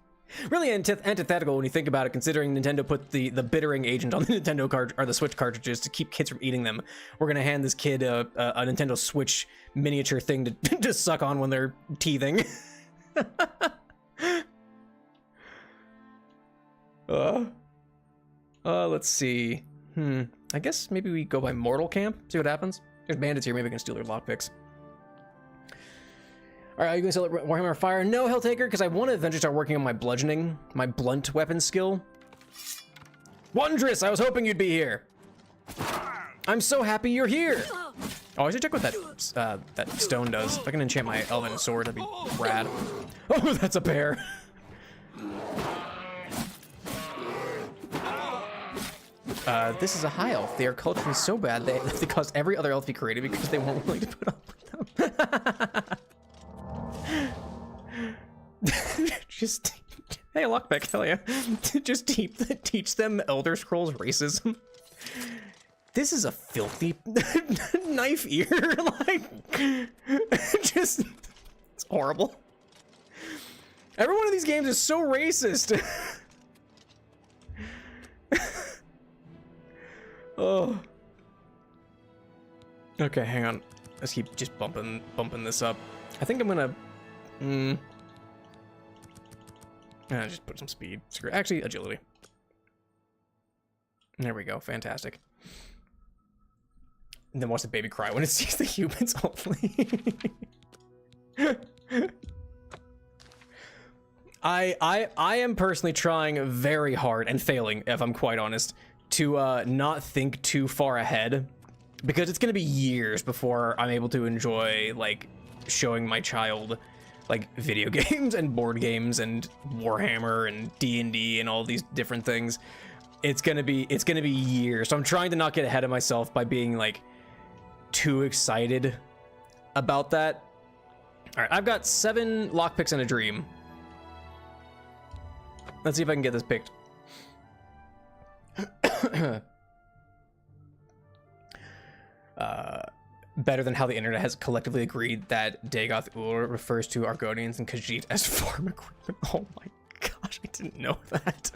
[SPEAKER 1] Really antithetical when you think about it, considering Nintendo put the bittering agent on the Nintendo card or the Switch cartridges to keep kids from eating them. We're gonna hand this kid a Nintendo Switch miniature thing to suck on when they're teething. Let's see. I guess maybe we go by Mortal Camp, see what happens. There's bandits here, maybe we can steal their lockpicks. All right, are you gonna sell Warhammer Fire? No, Helltaker, because I want to eventually start working on my bludgeoning, my blunt weapon skill. Wondrous, I was hoping you'd be here. I'm so happy you're here. Oh, I should check what that stone does. If I can enchant my elven sword, that'd be rad. Oh, that's a bear. This is a high elf. They are culturally so bad they caused every other elf to be created because they weren't willing to put up with them. Just hey, lockpick, hell yeah. Just teach them Elder Scrolls racism. This is a filthy knife ear. Like, just it's horrible. Every one of these games is so racist. Oh. Okay, hang on. Let's keep just bumping this up. I think I'm gonna just put some speed. Actually, agility. There we go. Fantastic. And then watch the baby cry when it sees the humans, hopefully. I am personally trying very hard and failing, if I'm quite honest, to not think too far ahead, because it's gonna be years before I'm able to enjoy like showing my child like video games and board games and Warhammer and D&D and all these different things. It's gonna be years. So I'm trying to not get ahead of myself by being like too excited about that. All right, I've got 7 lockpicks and a dream. Let's see if I can get this picked. Better than how the internet has collectively agreed that Dagoth Ur refers to Argonians and Khajiit as farm equipment. Oh my gosh, I didn't know that.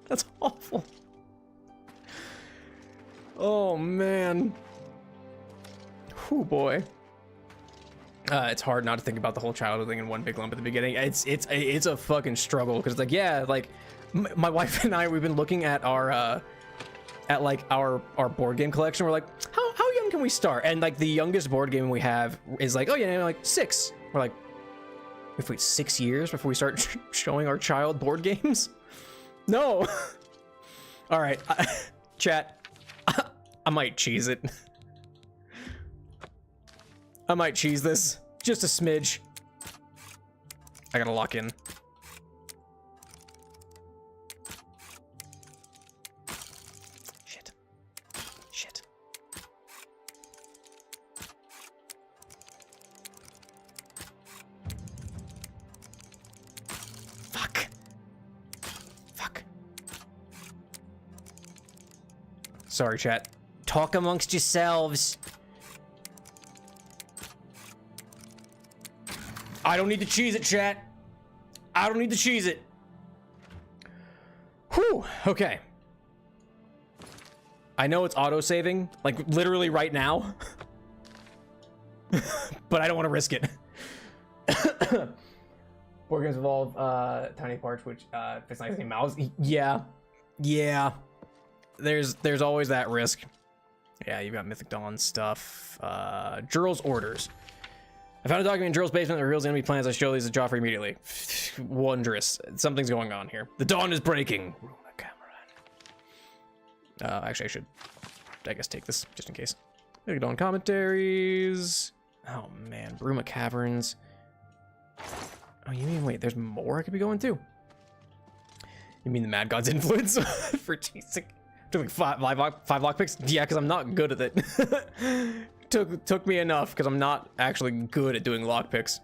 [SPEAKER 1] That's awful. Oh man. Whew, boy. It's hard not to think about the whole childhood thing in one big lump at the beginning. It's a fucking struggle because it's like, yeah, like my wife and I, we've been looking at our board game collection. We're like, how young can we start? And like the youngest board game we have is like, oh yeah, like 6. We're like, if we wait 6 years before we start showing our child board games? No. All right, chat. I might cheese it. I might cheese this just a smidge. I gotta lock in. Shit. Fuck. Sorry, chat. Talk amongst yourselves. I don't need to cheese it, chat. I don't need to cheese it. Whew, okay. I know it's auto-saving, like literally right now. But I don't want to risk it. Board games involve tiny parts, which fits nicely in mouths. Yeah. There's always that risk. Yeah, you've got Mythic Dawn stuff. Jural's orders. I found a document in Drill's basement that reveals enemy plans. I show these to Joffrey immediately. Wondrous. Something's going on here. The dawn is breaking. Actually, I should, I guess, take this just in case. Mythic Dawn commentaries. Oh man, Bruma Caverns. Oh, you mean, wait, there's more I could be going to? You mean the Mad God's influence for teasing? Took like five lockpicks? Yeah, because I'm not good at it. Took me enough because I'm not actually good at doing lockpicks.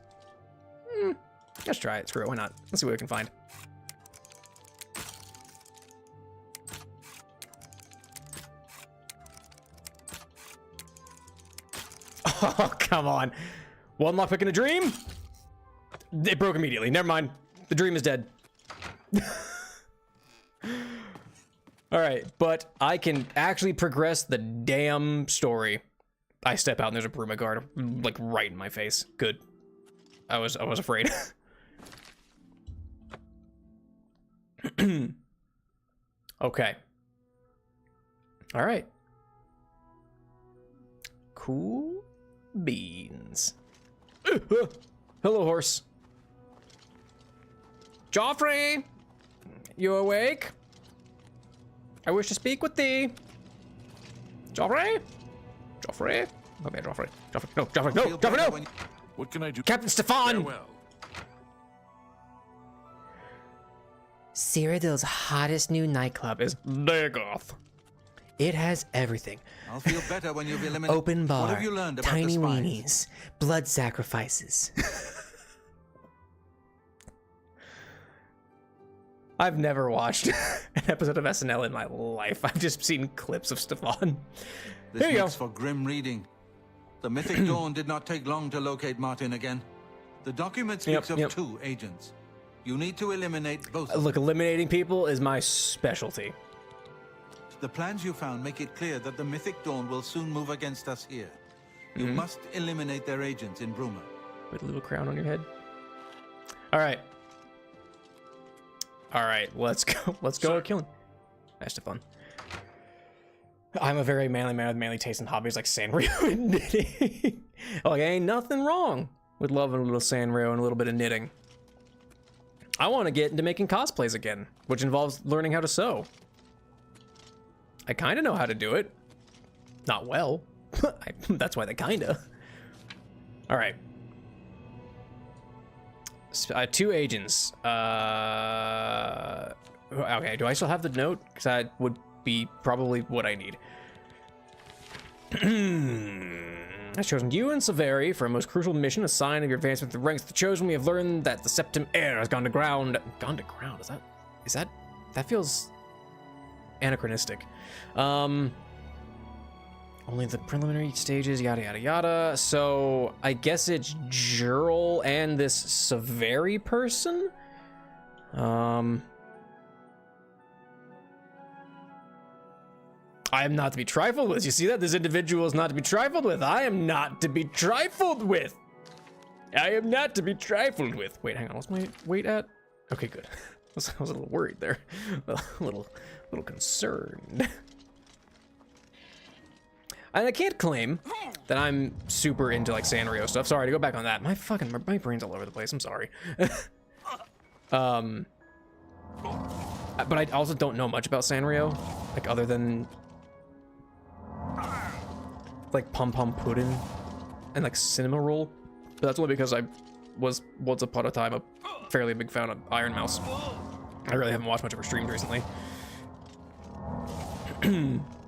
[SPEAKER 1] Let's try it. Screw it. Why not? Let's see what we can find. Oh, come on. One lockpick in a dream? It broke immediately. Never mind. The dream is dead. All right, but I can actually progress the damn story. I step out and there's a Bruma guard, like right in my face. Good. I was afraid. Okay. All right. Cool beans. Hello, horse. Joffrey, you awake? I wish to speak with thee. Joffrey? Joffrey? Okay, Joffrey. Joffrey, no, Joffrey, no, Joffrey, no!
[SPEAKER 3] What can I do?
[SPEAKER 1] Captain Stefan!
[SPEAKER 3] Farewell.
[SPEAKER 1] Cyrodiil's hottest new nightclub is Dagoth. It has everything.
[SPEAKER 4] I'll feel better when you've eliminated.
[SPEAKER 1] Open bar,
[SPEAKER 4] What have you learned about
[SPEAKER 1] tiny
[SPEAKER 4] the spies?
[SPEAKER 1] weenies, blood sacrifices. I've never watched an episode of SNL in my life. I've just seen clips of Stefan.
[SPEAKER 4] This
[SPEAKER 1] Here you
[SPEAKER 4] makes
[SPEAKER 1] go.
[SPEAKER 4] for grim reading. The Mythic Dawn did not take long to locate Martin again. The document speaks of 2 agents. You need to eliminate both of them.
[SPEAKER 1] Look, eliminating people is my specialty.
[SPEAKER 4] The plans you found make it clear that the Mythic Dawn will soon move against us here. You must eliminate their agents in Bruma.
[SPEAKER 1] With a little crown on your head. All right. All right, let's go. Let's go killing. Nice to fun. I'm a very manly man with manly taste and hobbies like Sanrio and knitting. Like, ain't nothing wrong with loving a little Sanrio and a little bit of knitting. I want to get into making cosplays again, which involves learning how to sew. I kind of know how to do it. Not well. That's why the kinda. All right. 2 agents. Okay, do I still have the note? Because that would be probably what I need. I've chosen you and Severi for a most crucial mission, a sign of your advancement through ranks of the chosen. We have learned that the Septim Air has gone to ground. Gone to ground? Is that Is that feels anachronistic. Only the preliminary stages, yada yada yada. So I guess it's Jurl and this Severi person. I am not to be trifled with. You see that? This individual is not to be trifled with. I am not to be trifled with. I am not to be trifled with. Wait, hang on. What's my weight at? Okay, good. I was a little worried there. A little concerned. And I can't claim that I'm super into like Sanrio stuff. Sorry to go back on that. My brain's all over the place. I'm sorry. But I also don't know much about Sanrio, like other than like Pom Pom Pudding and like Cinema Roll. But that's only because I was once upon a time a fairly big fan of Iron Mouse. I really haven't watched much of her streams recently.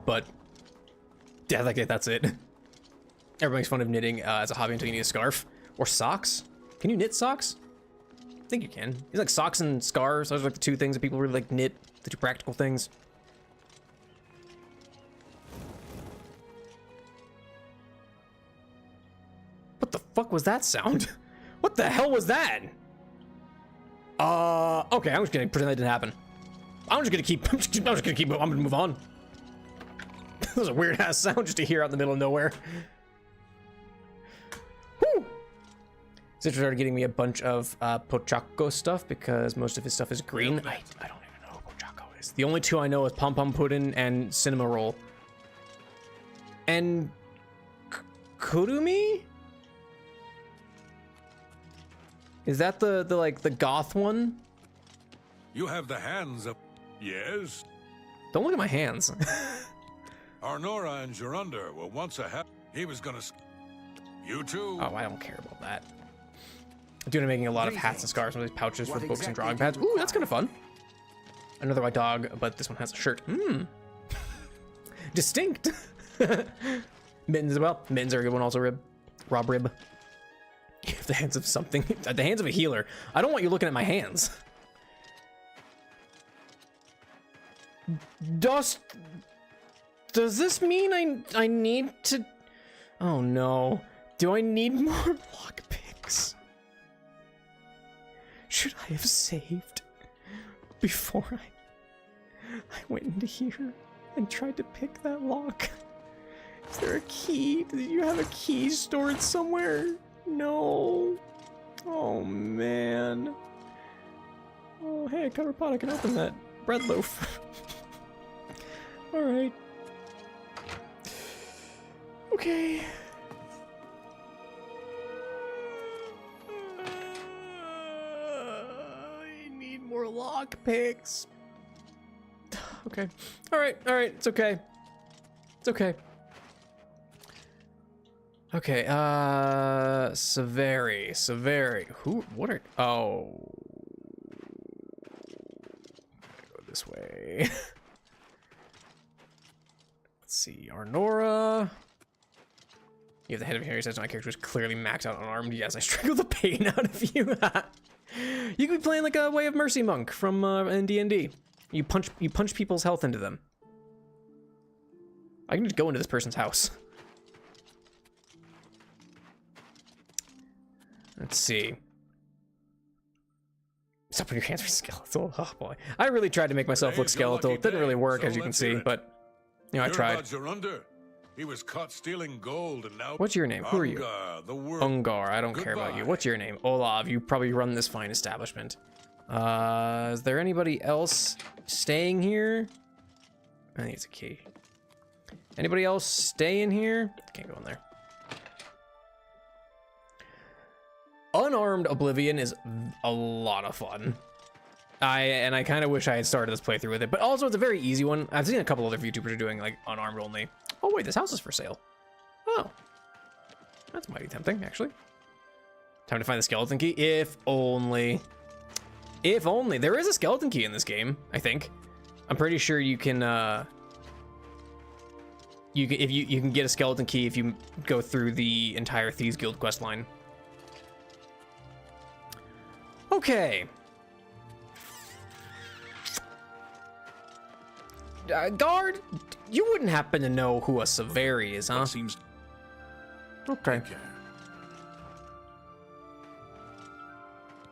[SPEAKER 1] But yeah, like that's it. Everybody makes fun of knitting as a hobby until you need a scarf or socks. Can you knit socks? I think you can. It's like socks and scarves. Those are like the two things that people really like knit, the two practical things. What the fuck was that sound? What the hell was that? Okay, I'm just gonna pretend that didn't happen. I'm gonna move on. That was a weird ass sound just to hear out in the middle of nowhere. Whew. Citrus started getting me a bunch of Pochacco stuff because most of his stuff is green. I don't even know what Pochacco is. The only two I know is Pom Pom Pudding and Cinema Roll. And Kurumi? Is that the like the goth one?
[SPEAKER 3] You have the hands of... Yes?
[SPEAKER 1] Don't look at my hands.
[SPEAKER 3] Arnora and Gerunda were once a He was gonna... You too?
[SPEAKER 1] Oh, I don't care about that. I'm doing making a lot of hats and scarves with these pouches for books and drawing pads. Ooh, that's kind of fun. Another white dog, but this one has a shirt. Distinct. Mittens as well. Mittens are a good one also, Rob Rib. You have the hands of something. The hands of a healer. I don't want you looking at my hands. Does this mean I need to... Oh no. Do I need more lockpicks? Should I have saved before I went into here and tried to pick that lock? Is there a key? Do you have a key stored somewhere? No. Oh man. Oh hey, a cover pot. I can open that bread loaf. All right. Okay. I need more lock picks. Okay. All right. It's okay. It's okay. Okay. Severi. What are... Oh. Go this way. Let's see. Arnora. You have the head of Harry says my character is clearly maxed out unarmed. Yes, I strangled the pain out of you. You could be playing like a Way of Mercy monk from in D&D. You punch people's health into them. I can just go into this person's house. Let's see. Stop putting your hands for skeletal. Oh boy. I really tried to make myself look skeletal. It didn't really work, as you can see, but you know, I tried.
[SPEAKER 3] He was caught stealing gold and now...
[SPEAKER 1] What's your name? Who are you? Ungar, I don't care about you. What's your name? Olav, you probably run this fine establishment. Is there anybody else staying here? I think it's a key. Anybody else stay in here? Can't go in there. Unarmed Oblivion is a lot of fun. I kind of wish I had started this playthrough with it, but also it's a very easy one. I've seen a couple other VTubers are doing like unarmed only. Oh wait, this house is for sale. Oh, that's mighty tempting, actually. Time to find the skeleton key. If only. If only. There is a skeleton key in this game, I think. I'm pretty sure you can. You can get a skeleton key if you go through the entire Thieves Guild quest line. guard, you wouldn't happen to know who a Severi is, huh?
[SPEAKER 3] Seems
[SPEAKER 1] Okay.
[SPEAKER 3] care.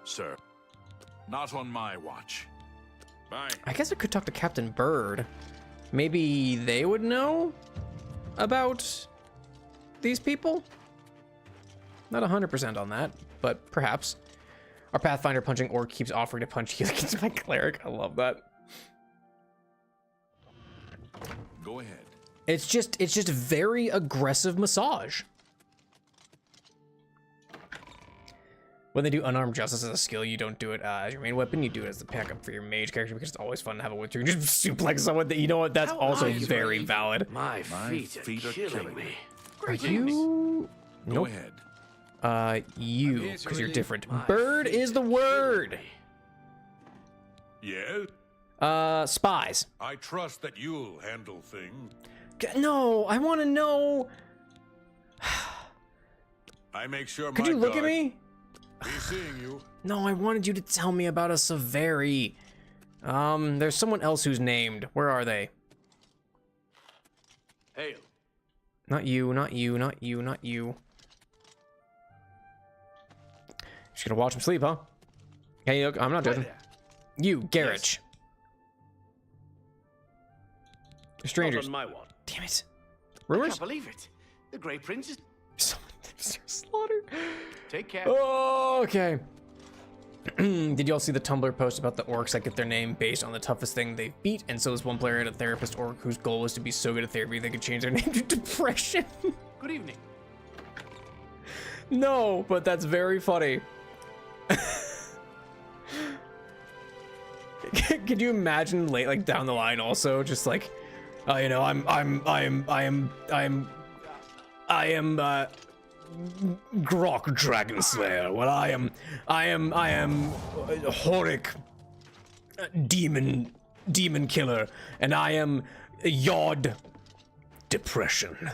[SPEAKER 3] Sir, not on my watch. Bye.
[SPEAKER 1] I guess I could talk to Captain Bird. Maybe they would know about these people? Not 100% on that, but perhaps. Our Pathfinder punching orc keeps offering to punch heal against my cleric. I love that.
[SPEAKER 3] Go ahead.
[SPEAKER 1] It's just very aggressive massage. When they do unarmed justice as a skill, you don't do it as your main weapon. You do it as the backup for your mage character because it's always fun to have a witcher and just suplex someone. That you know what? That's also very valid.
[SPEAKER 2] My feet are killing me.
[SPEAKER 1] Are you?
[SPEAKER 3] Go
[SPEAKER 1] Nope.
[SPEAKER 3] ahead.
[SPEAKER 1] You, because you're different. Bird is the word.
[SPEAKER 3] Yeah?
[SPEAKER 1] Spies.
[SPEAKER 3] I trust that you'll handle things.
[SPEAKER 1] No, I want to know.
[SPEAKER 3] I make sure
[SPEAKER 1] Could
[SPEAKER 3] my
[SPEAKER 1] you look at
[SPEAKER 3] guard
[SPEAKER 1] me?
[SPEAKER 3] be seeing you.
[SPEAKER 1] No, I wanted you to tell me about a Severi. There's someone else who's named. Where are they?
[SPEAKER 2] Hail.
[SPEAKER 1] Not you, not you, not you, not you. Just gonna watch him sleep, huh? Hey, look, I'm not judging. You, Garrett. They're strangers.
[SPEAKER 2] Not on my watch.
[SPEAKER 1] Damn it.
[SPEAKER 2] I
[SPEAKER 1] Rumors?
[SPEAKER 2] can't believe it. The Grey Prince is...
[SPEAKER 1] Someone's slaughtered.
[SPEAKER 2] Take care.
[SPEAKER 1] Oh, okay. Did you all see the Tumblr post about the orcs that get their name based on the toughest thing they've beat? And so this one player had a therapist orc whose goal was to be so good at therapy they could change their name to depression.
[SPEAKER 2] Good evening.
[SPEAKER 1] No, but that's very funny. Could you imagine late, like down the line, also just like, you know, I am Grok Dragonslayer. Well, I am Horik Demon Killer, and I am Yod Depression.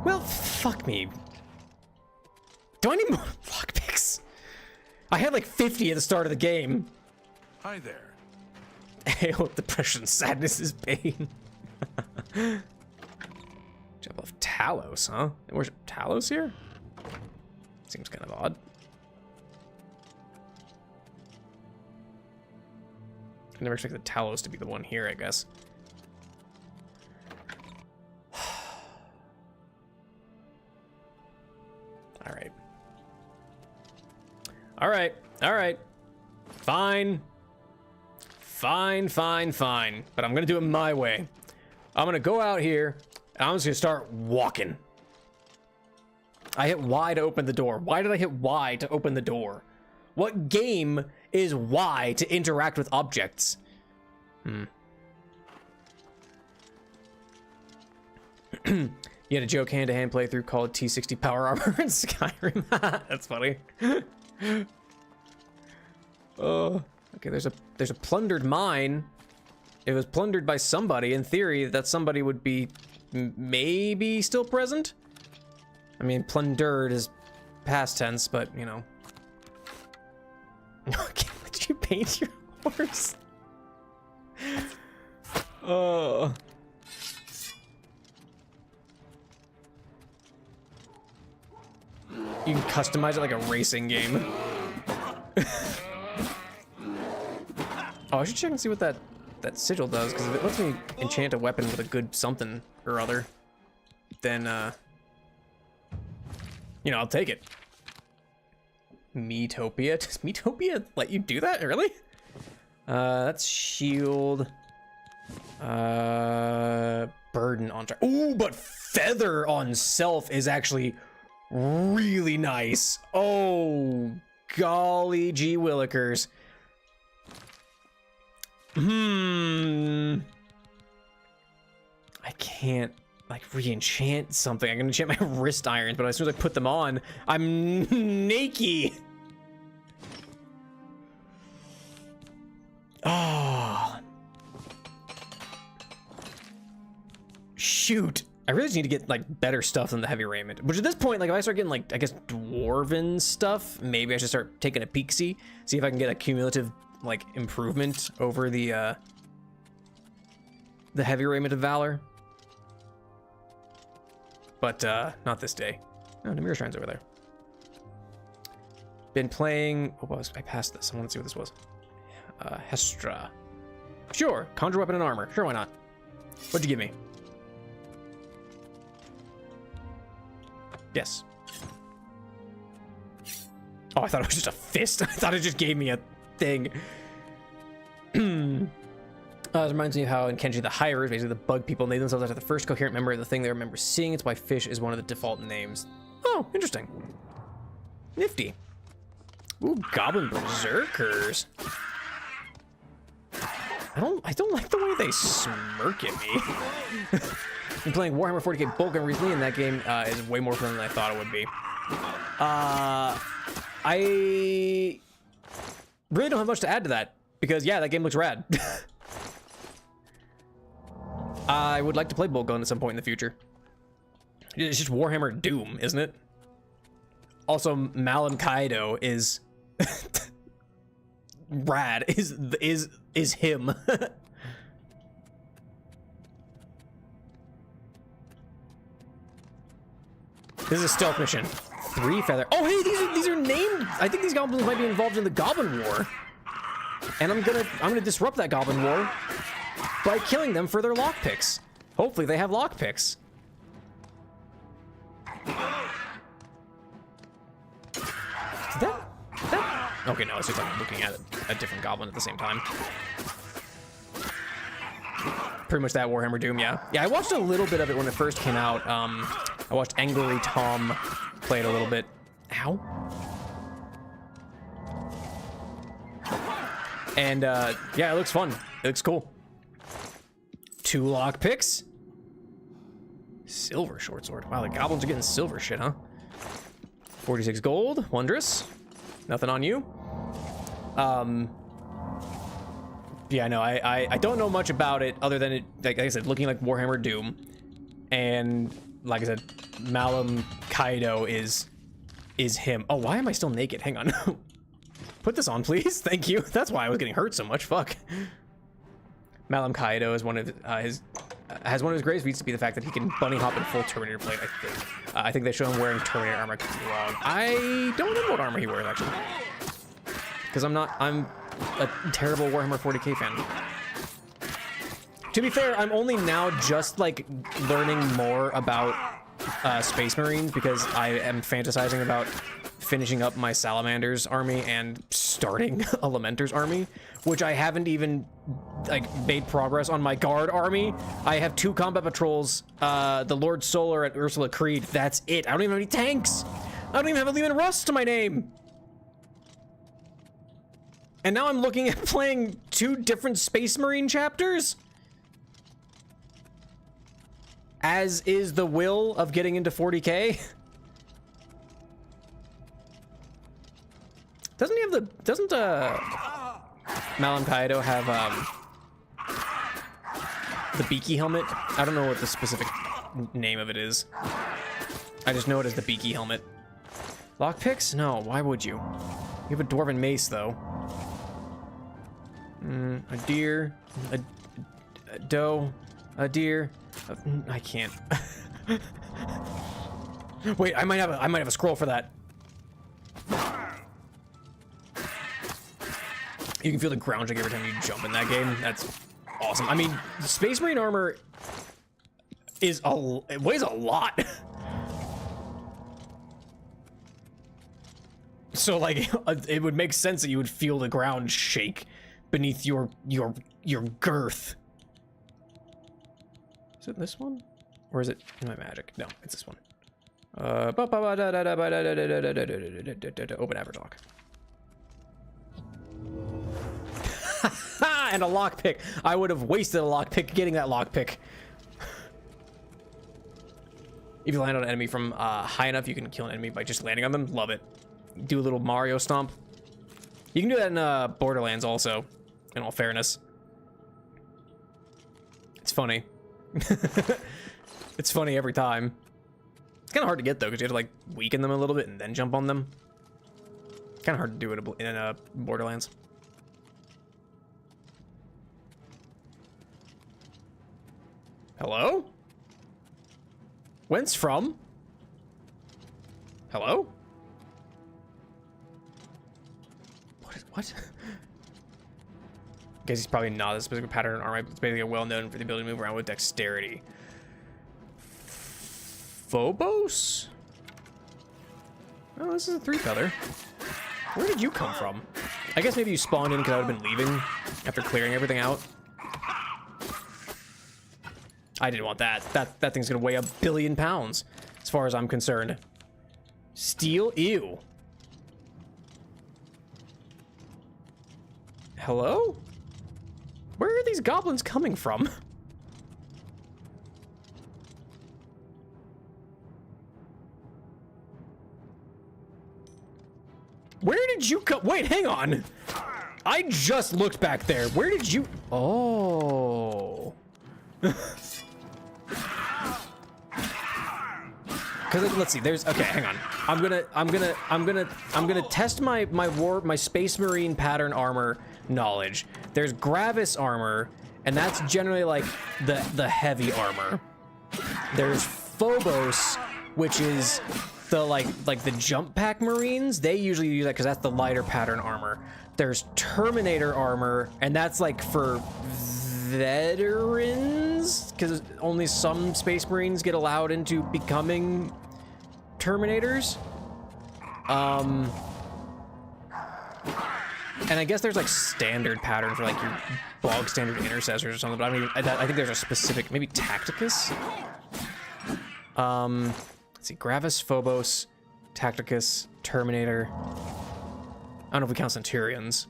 [SPEAKER 1] Well, fuck me. Do I need more lockpicks? I had like 50 at the start of the game.
[SPEAKER 3] Hi there.
[SPEAKER 1] Hail, depression, sadness is pain. Jump off Talos, huh? Where's Talos here? Seems kind of odd. I never expected Talos to be the one here, I guess. All right. Fine. But I'm gonna do it my way. I'm gonna go out here, and I'm just gonna start walking. I hit Y to open the door. Why did I hit Y to open the door? What game is Y to interact with objects? You had a joke hand-to-hand playthrough called T60 Power Armor in Skyrim. That's funny. Okay, there's a plundered mine. It was plundered by somebody. In theory, that somebody would be maybe still present. I mean, plundered is past tense, but you know. Okay, did you paint your horse? Oh. You can customize it like a racing game. Oh, I should check and see what that sigil does, because if it lets me enchant a weapon with a good something or other, then, you know, I'll take it. Metopia? Does Metopia let you do that? Really? That's shield. Burden on track. Ooh, but feather on self is actually really nice. Oh, golly gee willikers. I can't like re-enchant something. I can enchant my wrist irons, but as soon as I put them on, I'm naked. Oh. Shoot. I really just need to get like better stuff than the heavy raiment. Which at this point, like if I start getting like, I guess dwarven stuff, maybe I should start taking a peek-see, see if I can get a cumulative like improvement over the heavy raiment of valor. But not this day. Oh, the mirror shrine's over there. Been playing. What was I passed this? I want to see what this was. Hestra. Sure, conjure weapon and armor. Sure, why not? What'd you give me? Yes. Oh, I thought it was just a fist. I thought it just gave me a thing. It reminds me of how in Kenji the Hirers, basically the bug people, name themselves after the first coherent member of the thing they remember seeing. It's why fish is one of the default names. Oh, interesting. Nifty. Ooh, goblin berserkers. I don't like the way they smirk at me. Been playing Warhammer 40k Bulk Gun recently, and that game is way more fun than I thought it would be. I really don't have much to add to that, because yeah, that game looks rad. I would like to play Bulk Gun at some point in the future. It's just Warhammer Doom, isn't it? Also, Malum Kaido is rad. Is him. This is a stealth mission. 3 feather. Oh, hey, these are named. I think these goblins might be involved in the Goblin War, and I'm gonna disrupt that Goblin War by killing them for their lockpicks. Hopefully, they have lockpicks. That? Okay, no, it's just like looking at a different goblin at the same time. Pretty much that Warhammer Doom, yeah. Yeah, I watched a little bit of it when it first came out. I watched Angry Tom play it a little bit. Ow. And yeah, it looks fun. It looks cool. 2 lockpicks. Silver short sword. Wow, the goblins are getting silver shit, huh? 46 gold. Wondrous. Nothing on you. Yeah, no, I don't know much about it other than it, like I said, looking like Warhammer Doom. And like I said, Malum Kaido is him. Oh, why am I still naked? Hang on. Put this on, please. Thank you. That's why I was getting hurt so much. Fuck. Malum Kaido is one of has one of his greatest feats to be the fact that he can bunny hop in full Terminator plate, I think. I think they show him wearing Terminator armor. I don't know what armor he wears, actually. Because I'm a terrible Warhammer 40k fan. To be fair, I'm only now just, like, learning more about Space Marines because I am fantasizing about finishing up my Salamanders army and starting a Lamenter's army, which I haven't even like made progress on my Guard army. I have 2 combat patrols, the Lord Solar and Ursula Creed. That's it. I don't even have any tanks. I don't even have a Leman Russ to my name. And now I'm looking at playing 2 different Space Marine chapters. As is the will of getting into 40k. Doesn't Malum Kaido have the beaky helmet? I don't know what the specific name of it is. I just know it as the beaky helmet. Lockpicks? No, why would you? You have a dwarven mace though. A deer, a doe, a deer. I can't. Wait, I might have a scroll for that. You can feel the ground shake every time you jump in that game. That's awesome. I mean, Space Marine armor it weighs a lot. So like, it would make sense that you would feel the ground shake beneath your girth. Is it this one? Or is it in my magic? No, it's this one. Open Avatalk. And a lockpick. I would have wasted a lockpick getting that lockpick. If you land on an enemy from high enough, you can kill an enemy by just landing on them. Love it. Do a little Mario stomp. You can do that in Borderlands also, in all fairness. It's funny. It's funny every time. It's kind of hard to get though, because you have to like weaken them a little bit and then jump on them. Kind of hard to do it in Borderlands. Hello? Whence from? Hello? What? Guess he's probably not a specific pattern armor. It's basically well known for the ability to move around with dexterity. Phobos? Oh, this is a 3-feather. Where did you come from? I guess maybe you spawned in because I would have been leaving after clearing everything out. I didn't want that. That thing's gonna weigh 1 billion pounds, as far as I'm concerned. Steel? Ew. Hello? Where are these goblins coming from? Where did you come? Wait, hang on. I just looked back there. Where did you? Oh. Because let's see. There's okay. Hang on. I'm gonna test my Space Marine pattern armor knowledge. There's Gravis armor, and that's generally like the heavy armor. There's Phobos, which is the like the jump pack Marines. They usually use that because that's the lighter pattern armor. There's Terminator armor, and that's like for veterans, because only some Space Marines get allowed into becoming Terminators. And I guess there's like standard pattern for like your bog standard intercessors or something, but I think there's a specific, maybe Tacticus. Let's see, Gravis, Phobos, Tacticus, Terminator. I don't know if we count Centurions.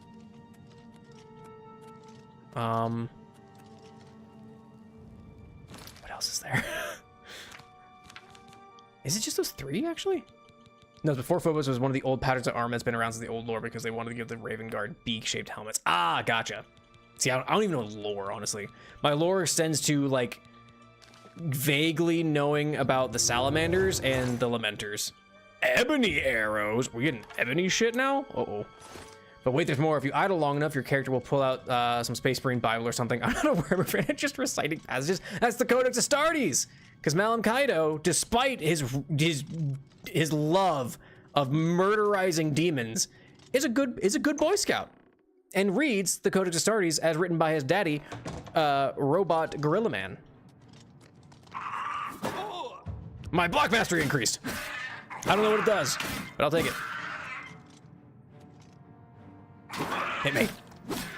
[SPEAKER 1] What else is there? Is it just those 3 actually? No, before Phobos was one of the old patterns of armor that's been around since the old lore because they wanted to give the Raven Guard beak-shaped helmets. Ah, gotcha. See, I don't even know lore, honestly. My lore extends to, like, vaguely knowing about the Salamanders and the Lamenters. Ebony arrows? We getting ebony shit now? Uh-oh. But wait, there's more. If you idle long enough, your character will pull out some Space Marine Bible or something. I'm not aware of it. Just reciting passages. That's the Codex Astartes! Because Malum Kaido, despite his love of murderizing demons, is a good Boy Scout, and reads the Codex Astartes as written by his daddy, Robot Gorilla Man. My block mastery increased. I don't know what it does, but I'll take it. Hit me.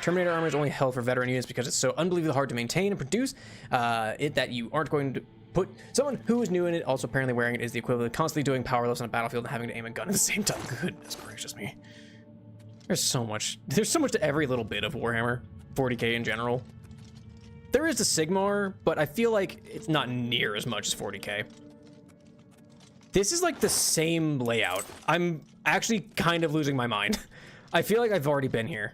[SPEAKER 1] Terminator armor is only held for veteran units because it's so unbelievably hard to maintain and produce it that you aren't going to put someone who is new in it. Also, apparently wearing it is the equivalent of constantly doing powerlifts on a battlefield and having to aim a gun at the same time. Goodness gracious me. There's so much to every little bit of Warhammer 40k in general. There is the Sigmar, but I feel like it's not near as much as 40k. This is like the same layout. I'm actually kind of losing my mind. I feel like I've already been here.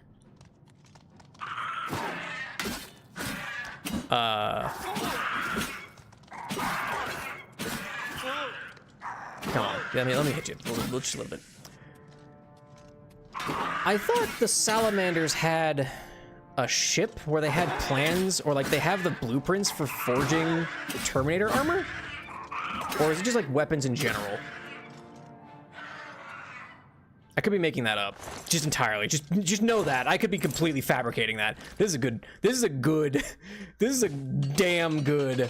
[SPEAKER 1] Come on, let me hit you just a little bit. I thought the Salamanders had a ship where they had plans, or like they have the blueprints for forging Terminator armor? Or is it just like weapons in general? I could be making that up, just entirely. Just know that I could be completely fabricating that. This is a damn good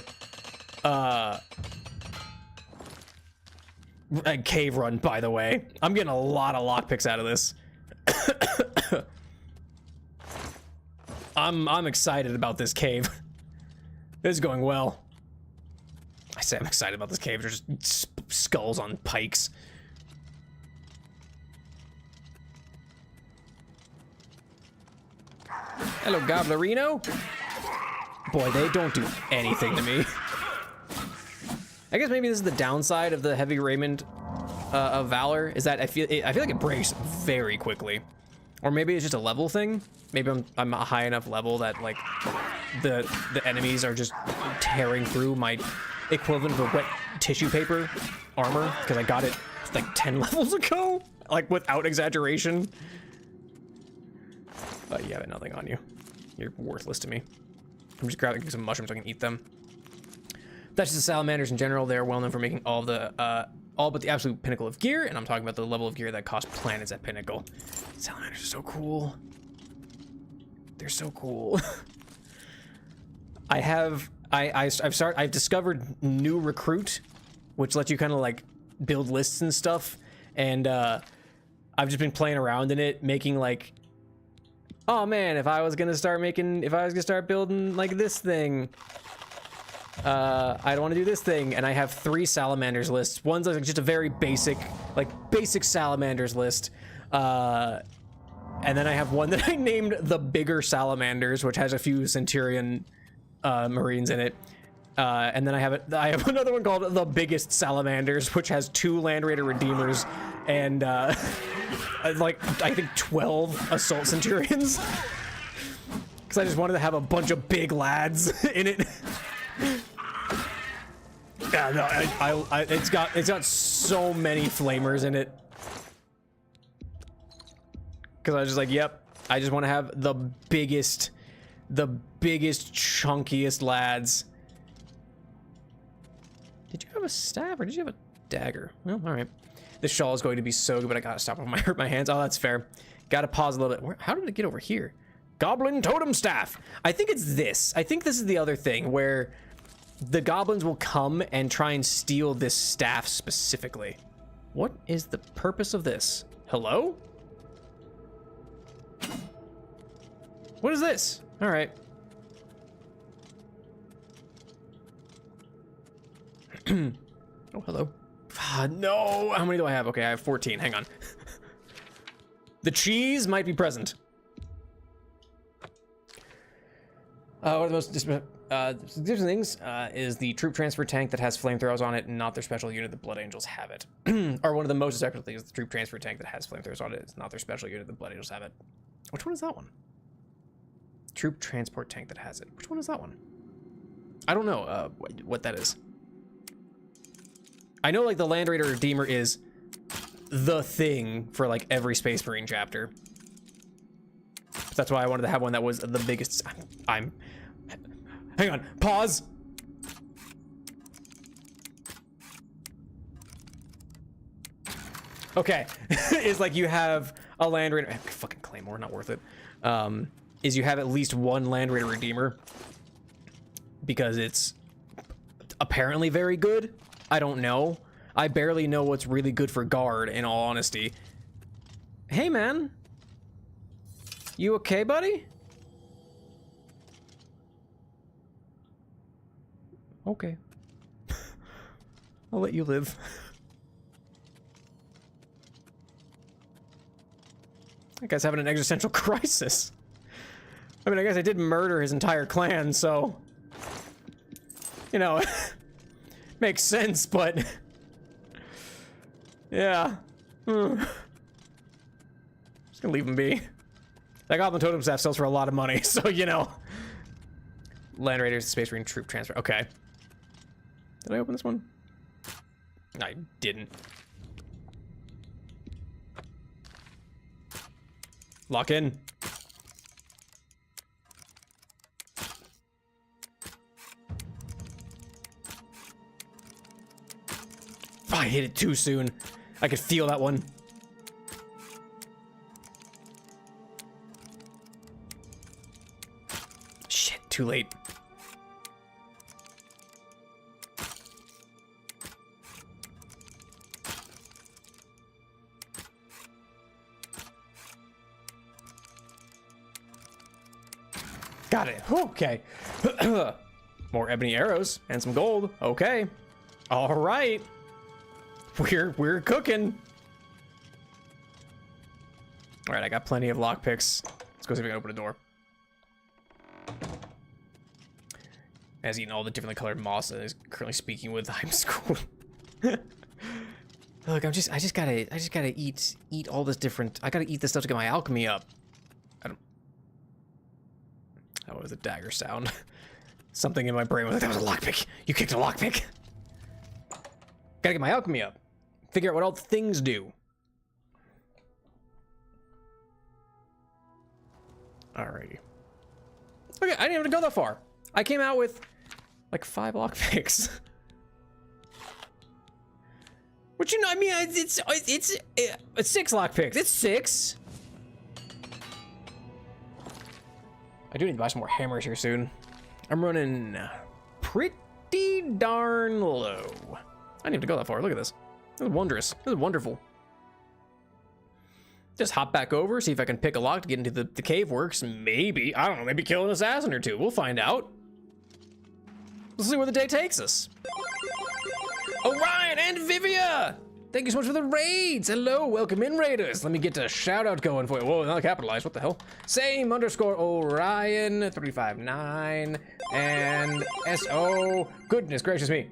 [SPEAKER 1] a cave run, by the way. I'm getting a lot of lockpicks out of this. I'm excited about this cave. This is going well. I say I'm excited about this cave. There's just skulls on pikes. Hello, Gobblerino. Boy, they don't do anything to me. I guess maybe this is the downside of the heavy raiment of Valor, is that I feel like it breaks very quickly. Or maybe it's just a level thing. Maybe I'm a high enough level that like the enemies are just tearing through my equivalent of a wet tissue paper armor, because I got it like 10 levels ago, like without exaggeration. But you have nothing on you. You're worthless to me. I'm just grabbing some mushrooms so I can eat them. That's just the salamanders in general. They're well known for making all but the absolute pinnacle of gear, and I'm talking about the level of gear that costs planets at pinnacle. Salamanders are so cool. They're so cool. I've discovered new recruit, which lets you kind of like build lists and stuff, and I've just been playing around in it, making like, oh man, if I was gonna start building like this thing, I don't want to do this thing, and I have 3 salamanders lists. One's like just a very basic salamanders list, and then I have one that I named the bigger salamanders, which has a few centurion marines in it, and then I have another one called the biggest salamanders, which has 2 land raider redeemers and like I think 12 assault centurions, because I just wanted to have a bunch of big lads in it. Yeah, no, it's got so many flamers in it, because I was just like, yep, I just want to have the biggest, chunkiest lads. Did you have a staff or did you have a dagger? Well, all right. This shawl is going to be so good, but I gotta stop when I hurt my hands. Oh, that's fair. Gotta pause a little bit. How did it get over here? Goblin totem staff. I think it's this. I think this is the other thing where the goblins will come and try and steal this staff specifically. What is the purpose of this? Hello? What is this? All right. Oh, hello. No, how many do I have? Okay, I have 14. Hang on. The cheese might be present. One of the most different things is the troop transfer tank that has flamethrowers on it, and not their special unit. The Blood Angels have it. Or one of the most special things is the troop transfer tank that has flamethrowers on it. It's not their special unit. The Blood Angels have it. Which one is that one? Troop transport tank that has it. Which one is that one? I don't know what that is. I know like the Land Raider Redeemer is the thing for like every Space Marine chapter. That's why I wanted to have one that was the biggest. Hang on, pause. Okay, it's like you have a Land Raider, fucking Claymore, not worth it. Is you have at least one Land Raider Redeemer because it's apparently very good. I don't know. I barely know what's really good for guard, in all honesty. Hey, man. You okay, buddy? Okay. I'll let you live. That guy's having an existential crisis. I mean, I guess I did murder his entire clan, so... You know... Makes sense, but yeah. Just gonna leave him be. That Goblin Totem Staff sells for a lot of money, so you know. Land Raiders, Space Marine troop transfer. Okay. Did I open this one? I didn't. Lock in. I hit it too soon. I could feel that one. Shit, too late. Got it. Okay. More ebony arrows and some gold. Okay. All right. We're cooking. All right, I got plenty of lockpicks. Let's go see if we can open a door. Has eaten all the differently colored moss and is currently speaking with I'm school. Look, I just gotta eat all this different. I gotta eat this stuff to get my alchemy up. That was a dagger sound. Something in my brain was like, that was a lockpick. You kicked a lockpick. Gotta get my alchemy up. Figure out what all the things do. Alrighty. Okay, I didn't have to go that far. I came out with like 5 lockpicks. Which, you know, I mean, it's 6 lockpicks. It's 6. I do need to buy some more hammers here soon. I'm running pretty darn low. I didn't have to go that far. Look at this. This is wondrous. This is wonderful. Just hop back over, see if I can pick a lock to get into the cave works. Maybe, I don't know, maybe kill an assassin or two. We'll find out. Let's see where the day takes us. Orion and Vivia! Thank you so much for the raids. Hello, welcome in, raiders. Let me get a shout out going for you. Whoa, not capitalized, what the hell? Same underscore Orion 359 and SO. Goodness gracious me.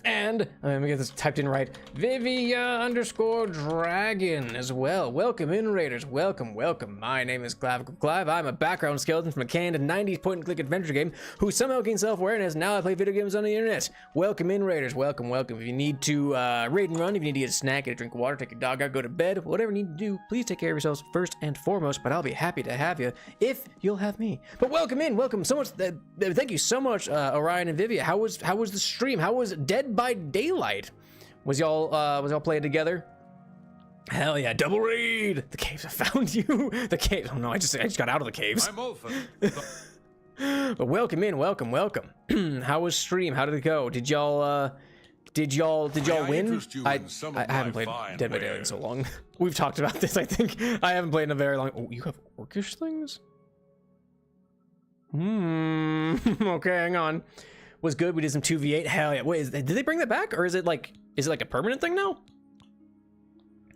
[SPEAKER 1] And let me get this typed in right. Vivia underscore dragon as well. Welcome in, raiders. Welcome, welcome. My name is Clavicle Clive. I'm a background skeleton from a canned 90s point-and-click adventure game who somehow gained self-awareness. Now I play video games on the internet. Welcome in, raiders. Welcome, welcome. If you need to raid and run, if you need to get a snack, get a drink of water, take your dog out, go to bed, whatever you need to do, please take care of yourselves first and foremost. But I'll be happy to have you if you'll have me. But welcome in, welcome so much. Thank you so much, Orion and Vivia. How was the stream? How was Dead by Daylight? Was y'all playing together? Hell yeah, double raid! The caves, I found you. The caves. Oh no, I just got out of the caves.
[SPEAKER 3] I'm open.
[SPEAKER 1] But welcome in, welcome. How was stream? How did it go? Did y'all win? I haven't played Dead by Daylight in so long. We've talked about this, I think. I haven't played in a very long. Oh, you have orcish things? Okay, hang on. Was good. We did some 2v8. Hell yeah. Wait, did they bring that back, or is it like a permanent thing now?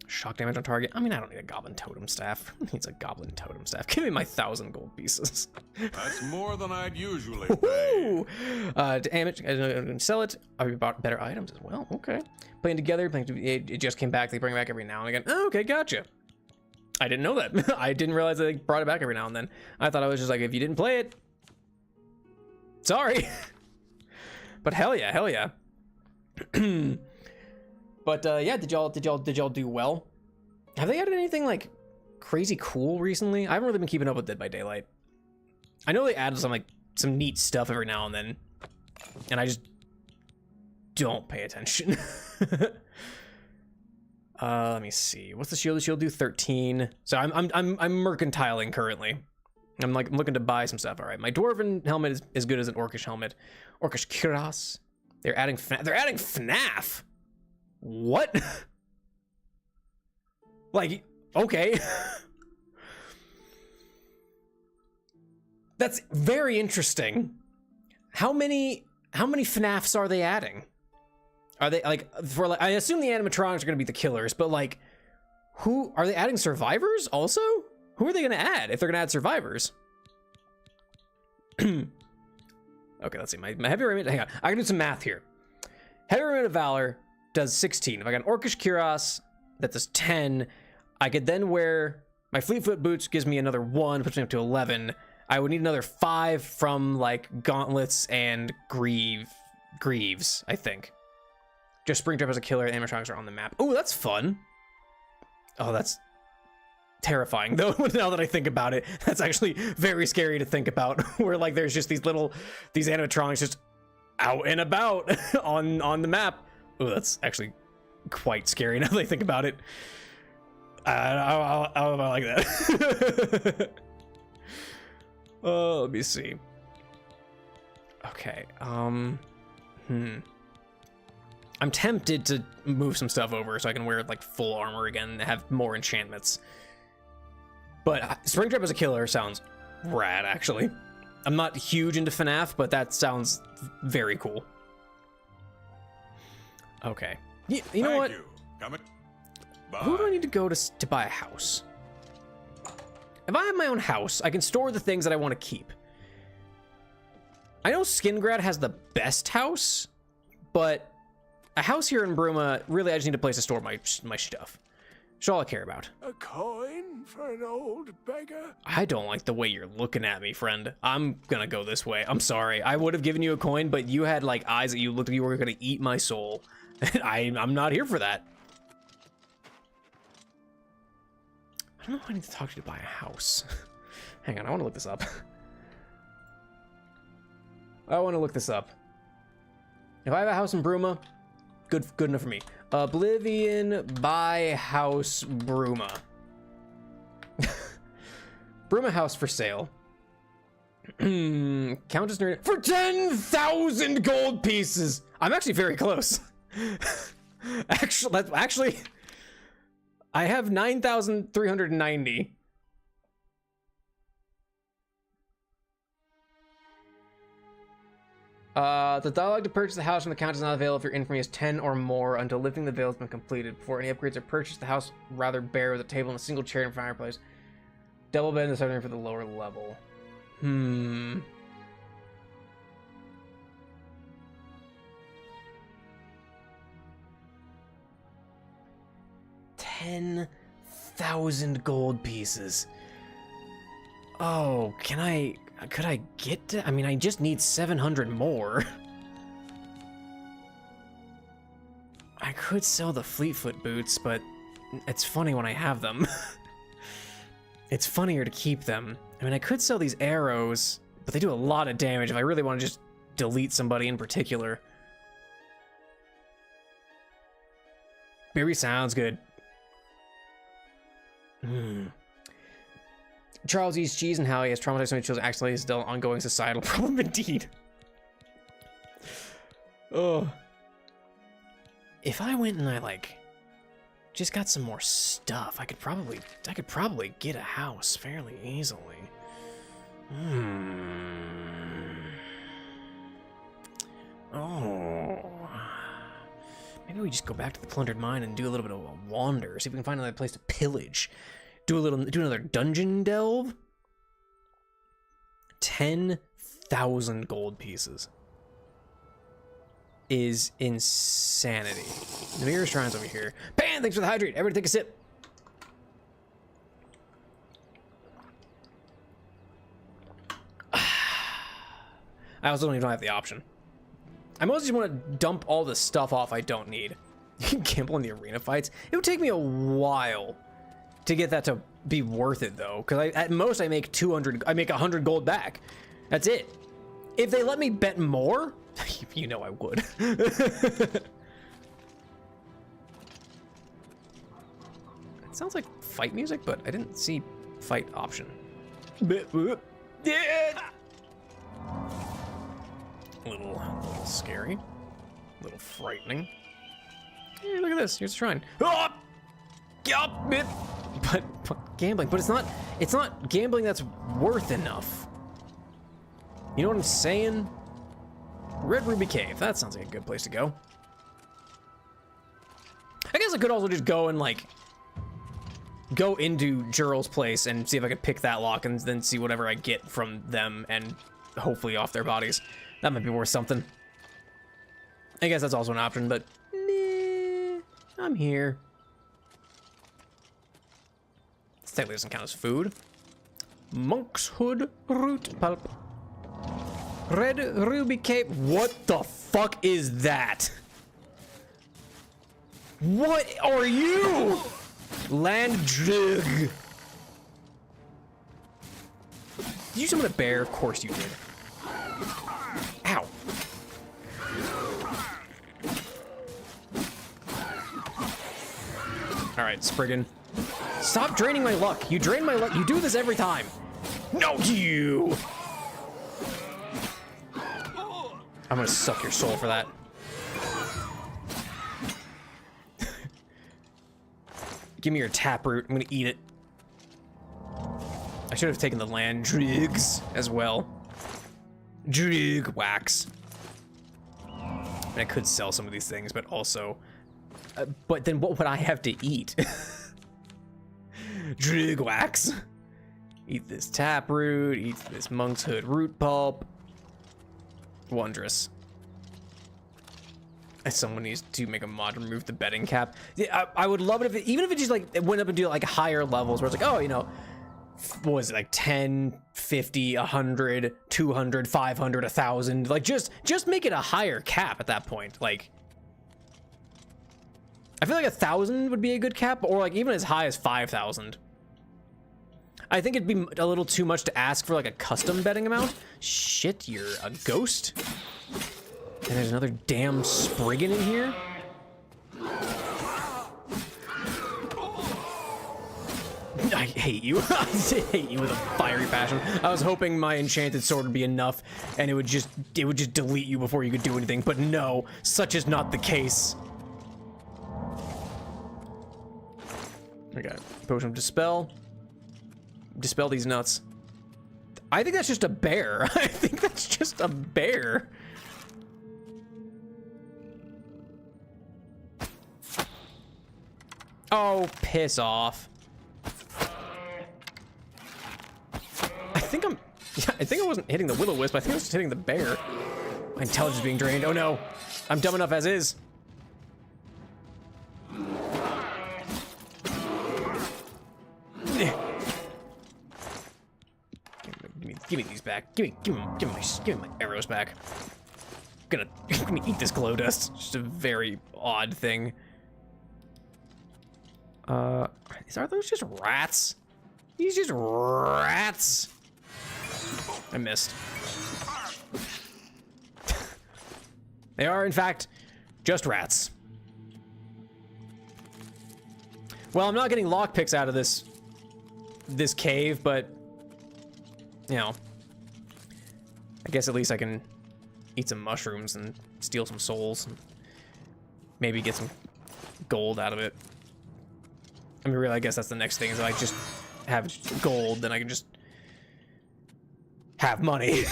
[SPEAKER 1] Shock damage on target. I mean, I don't need a goblin totem staff. Who needs a goblin totem staff? Give me my 1,000 gold pieces.
[SPEAKER 3] That's more than I'd usually pay.
[SPEAKER 1] Damage. I'm gonna sell it. I bought better items as well. Okay. Playing together. It just came back. They bring it back every now and again. Oh, okay, gotcha. I didn't know that. I didn't realize they brought it back every now and then. I thought I was just like, if you didn't play it, sorry. But hell yeah. But yeah, did y'all do well? Have they added anything like crazy cool recently? I haven't really been keeping up with Dead by Daylight. I know they added some neat stuff every now and then, and I just don't pay attention. Let me see. What's the shield? The shield do 13. So I'm mercantiling currently. I'm looking to buy some stuff. All right, my dwarven helmet is as good as an orcish helmet. Orcish cuirass. They're adding FNAF. What? Like, okay. That's very interesting. How many FNAFs are they adding? Are they like I assume the animatronics are gonna be the killers, but like, who are they adding? Survivors also? Who are they gonna add if they're gonna add survivors? Okay, let's see. My heavy raiment. Hang on, I can do some math here. Heavy raiment of valor does 16. If I got an orcish cuirass, that does 10. I could then wear my fleetfoot boots, gives me another 1, puts me up to 11. I would need another 5 from like gauntlets and greaves, I think. Just Springtrap as a killer, and animatronics are on the map. Oh, that's fun. Oh, that's terrifying though. Now that I think about it, that's actually very scary to think about. Where like there's just these animatronics just out and about on the map. Oh, that's actually quite scary now that I think about it. I don't know if I like that. Oh, let me see. Okay. I'm tempted to move some stuff over so I can wear like full armor again and have more enchantments. But Springtrap as a killer sounds rad, actually. I'm not huge into FNAF, but that sounds very cool. Okay. You know what? Who do I need to go to buy a house? If I have my own house, I can store the things that I want to keep. I know Skingrad has the best house, but a house here in Bruma, really I just need a place to store my stuff. That's all I care about.
[SPEAKER 2] A coin for an old beggar?
[SPEAKER 1] I don't like the way you're looking at me, friend. I'm gonna go this way. I'm sorry. I would have given you a coin, but you had like eyes that you looked like you were gonna eat my soul. I'm not here for that. I don't know who I need to talk to buy a house. Hang on, I want to look this up. I want to look this up. If I have a house in Bruma, good enough for me. Oblivion buy house Bruma. Bruma house for sale. Countess nerd for 10,000 gold pieces. I'm actually very close. Actually, I have 9,390. The dialogue to purchase the house from the count is not available if your infamy is 10 or more until lifting the veil has been completed. Before any upgrades are purchased, the house rather bare with a table and a single chair and fireplace. Double bed in the southern for the lower level. 10,000 gold pieces. Oh, could I get to, I mean, I just need 700 more. I could sell the Fleetfoot boots, but it's funny when I have them. It's funnier to keep them. I mean, I could sell these arrows, but they do a lot of damage if I really want to just delete somebody in particular. Berry sounds good. Charles eats cheese and how he has traumatized so many children actually is still an ongoing societal problem indeed. Oh. If I went and I like just got some more stuff, I could probably get a house fairly easily. Oh. Maybe we just go back to the plundered mine and do a little bit of a wander, see if we can find another place to pillage. Do another dungeon delve. 10,000 gold pieces is insanity. The mirror shrine's over here. Bam! Thanks for the hydrate. Everybody take a sip. I also don't even have the option. I mostly just want to dump all the stuff off I don't need. Gamble in the arena fights. It would take me a while to get that to be worth it though, because at most I make 200. I make 100 gold back. That's it. If they let me bet more, you know I would. It sounds like fight music, but I didn't see fight option. A little scary, a little frightening. Hey, look at this. Here's a shrine. Oh! Yup, but gambling. But it's not gambling that's worth enough. You know what I'm saying? Red Ruby Cave. That sounds like a good place to go. I guess I could also just go and like go into Jural's place and see if I could pick that lock and then see whatever I get from them and hopefully off their bodies. That might be worth something. I guess that's also an option, but meh, I'm here. This technically doesn't count as food. Monk's Hood root pulp. Red Ruby Cape. What the fuck is that? What are you? Land Drug. Did you summon a bear? Of course you did. Ow. Alright, Spriggan. Stop draining my luck. You drain my luck. You do this every time. No, you! I'm gonna suck your soul for that. Give me your taproot. I'm gonna eat it. I should have taken the land drugs as well. Drug wax. And I could sell some of these things, but also... but then what would I have to eat? Drug wax. Eat this taproot, eat this monk's hood root pulp. Wondrous. Someone needs to make a mod to remove the betting cap. Yeah, I would love it if even if it just like it went up and do like higher levels where it's like, oh, you know, what was it, like 10, 50, 100, 200, 500, 1,000, like just make it a higher cap at that point. Like, I feel like 1,000 would be a good cap, or like even as high as 5,000. I think it'd be a little too much to ask for like a custom betting amount. Shit, you're a ghost? And there's another damn Spriggan in here? I hate you. I hate you with a fiery passion. I was hoping my enchanted sword would be enough and it would just delete you before you could do anything, but no, such is not the case. Okay, potion of dispel. Dispel these nuts. I think that's just a bear. I think that's just a bear. Oh, piss off. I think I wasn't hitting the will-o-wisp. I think I was just hitting the bear. My intelligence is being drained. Oh no, I'm dumb enough as is. Give me these back. Give me my arrows back. I'm gonna eat this glow dust. Just a very odd thing. Are those just rats? These just rats. I missed. They are, in fact, just rats. Well, I'm not getting lockpicks out of this cave, but you know, I guess at least I can eat some mushrooms and steal some souls and maybe get some gold out of it. I mean, really, I guess that's the next thing is I just have gold, then I can just have money.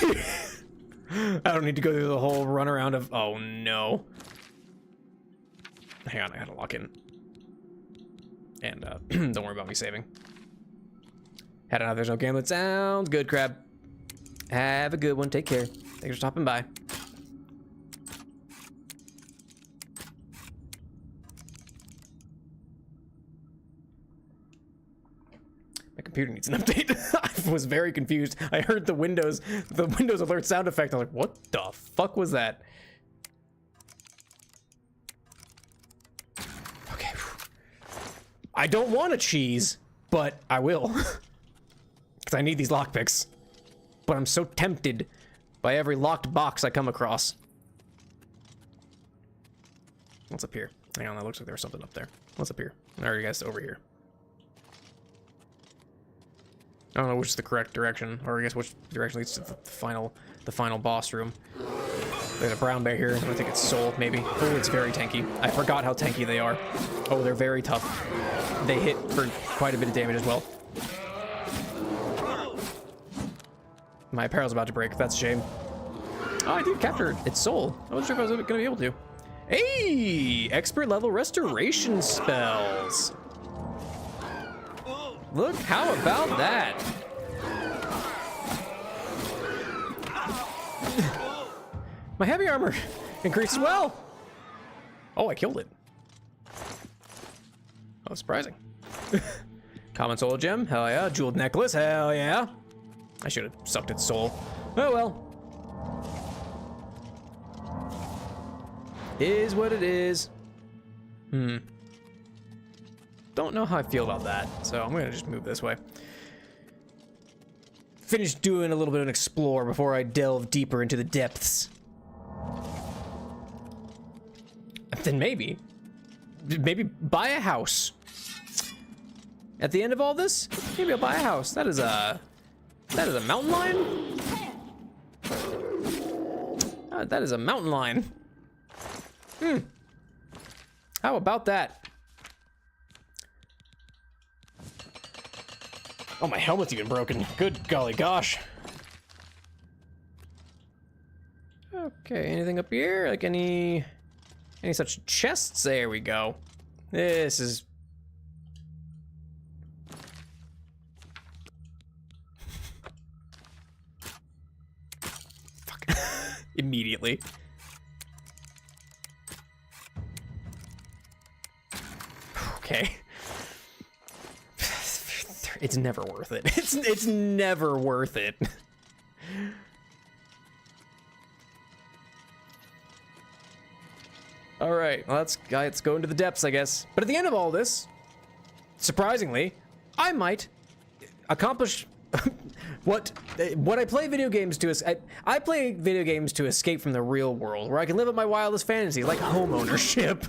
[SPEAKER 1] I don't need to go through the whole runaround of, oh no. Hang on, I gotta lock in. And don't worry about me saving. Head on out, there's no gambling. Sounds good, Crab. Have a good one, take care. Thanks for stopping by. My computer needs an update. I was very confused. I heard the Windows alert sound effect. I was like, what the fuck was that? Okay. I don't want a cheese, but I will. Because I need these lockpicks. But I'm so tempted by every locked box I come across. What's up here? Hang on, that looks like there's something up there. What's up here? Alright, guys, over here. I don't know which is the correct direction, or I guess which direction leads to the final boss room. There's a brown bear here. I think it's soul, maybe. Oh, it's very tanky. I forgot how tanky they are. Oh, they're very tough. They hit for quite a bit of damage as well. My apparel's about to break. That's a shame. Oh, I did capture its soul. I wasn't sure if I was gonna be able to. Hey! Expert level restoration spells. Look, how about that? My heavy armor increased as well. Oh, I killed it. Oh, surprising. Common soul gem, hell yeah. Jeweled necklace, hell yeah. I should have sucked its soul. Oh well. Is what it is. Don't know how I feel about that, so I'm gonna just move this way. Finish doing a little bit of an explore before I delve deeper into the depths. Then maybe buy a house. At the end of all this, maybe I'll buy a house. That is a mountain lion? That is a mountain lion. How about that? Oh, my helmet's even broken. Good golly gosh. Okay, anything up here? Like any such chests? There we go. This is... Fuck. Immediately. Okay. It's never worth it. It's never worth it. All right, well, let's go into the depths, I guess. But at the end of all this, surprisingly, I might accomplish what I play video games to. I play video games to escape from the real world, where I can live out my wildest fantasies, like home ownership.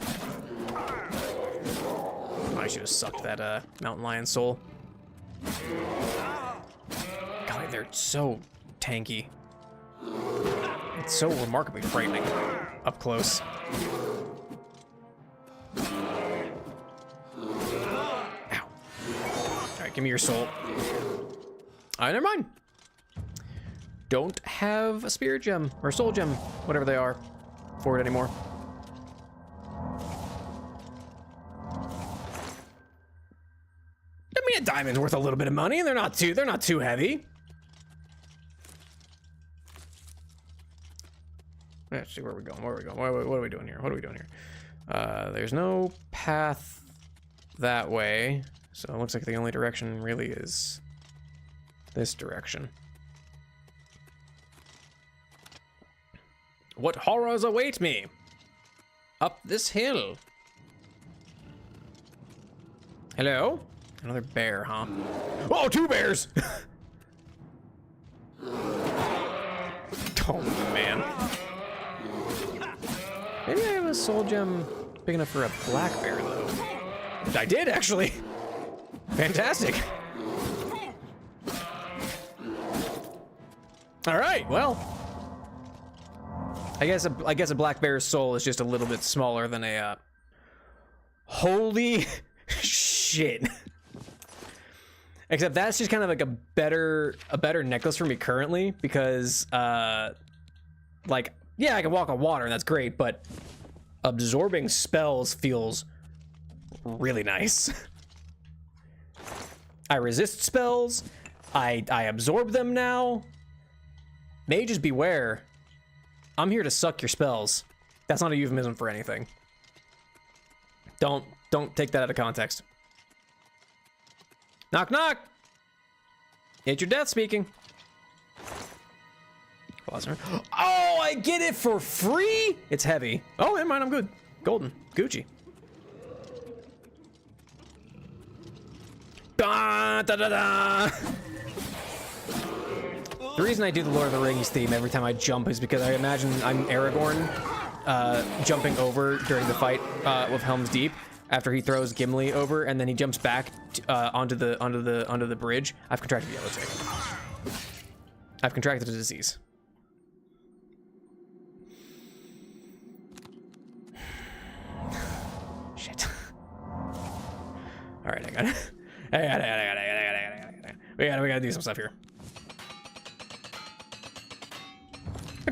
[SPEAKER 1] I should have sucked that mountain lion soul. God, they're so tanky. It's so remarkably frightening up close. Ow. Alright, give me your soul. Never mind. Don't have a spirit gem or soul gem, whatever they are, for it anymore. I mean, a diamond's worth a little bit of money, and they're not too heavy. Let's see where we're going. Where are we going? What are we doing here? What are we doing here? There's no path that way, so it looks like the only direction really is this direction. What horrors await me? Up this hill. Hello? Another bear, huh? Oh, 2 bears! Oh, man. Maybe I have a soul gem big enough for a black bear, though. I did, actually. Fantastic. All right, well. I guess a black bear's soul is just a little bit smaller than a, holy shit. Except that's just kind of like a better necklace for me currently, because like, yeah, I can walk on water and that's great, but absorbing spells feels really nice. I resist spells. I absorb them now. Mages beware. I'm here to suck your spells. That's not a euphemism for anything. Don't take that out of context. Knock, knock. It's your death speaking. Oh, I get it for free? It's heavy. Oh, never mind, I'm good. Golden. Gucci. Da, da, da, da. The reason I do the Lord of the Rings theme every time I jump is because I imagine I'm Aragorn jumping over during the fight with Helm's Deep after he throws Gimli over, and then he jumps back onto the bridge. I've contracted yellow tick. I've contracted a disease. Shit. All right, we gotta do some stuff here.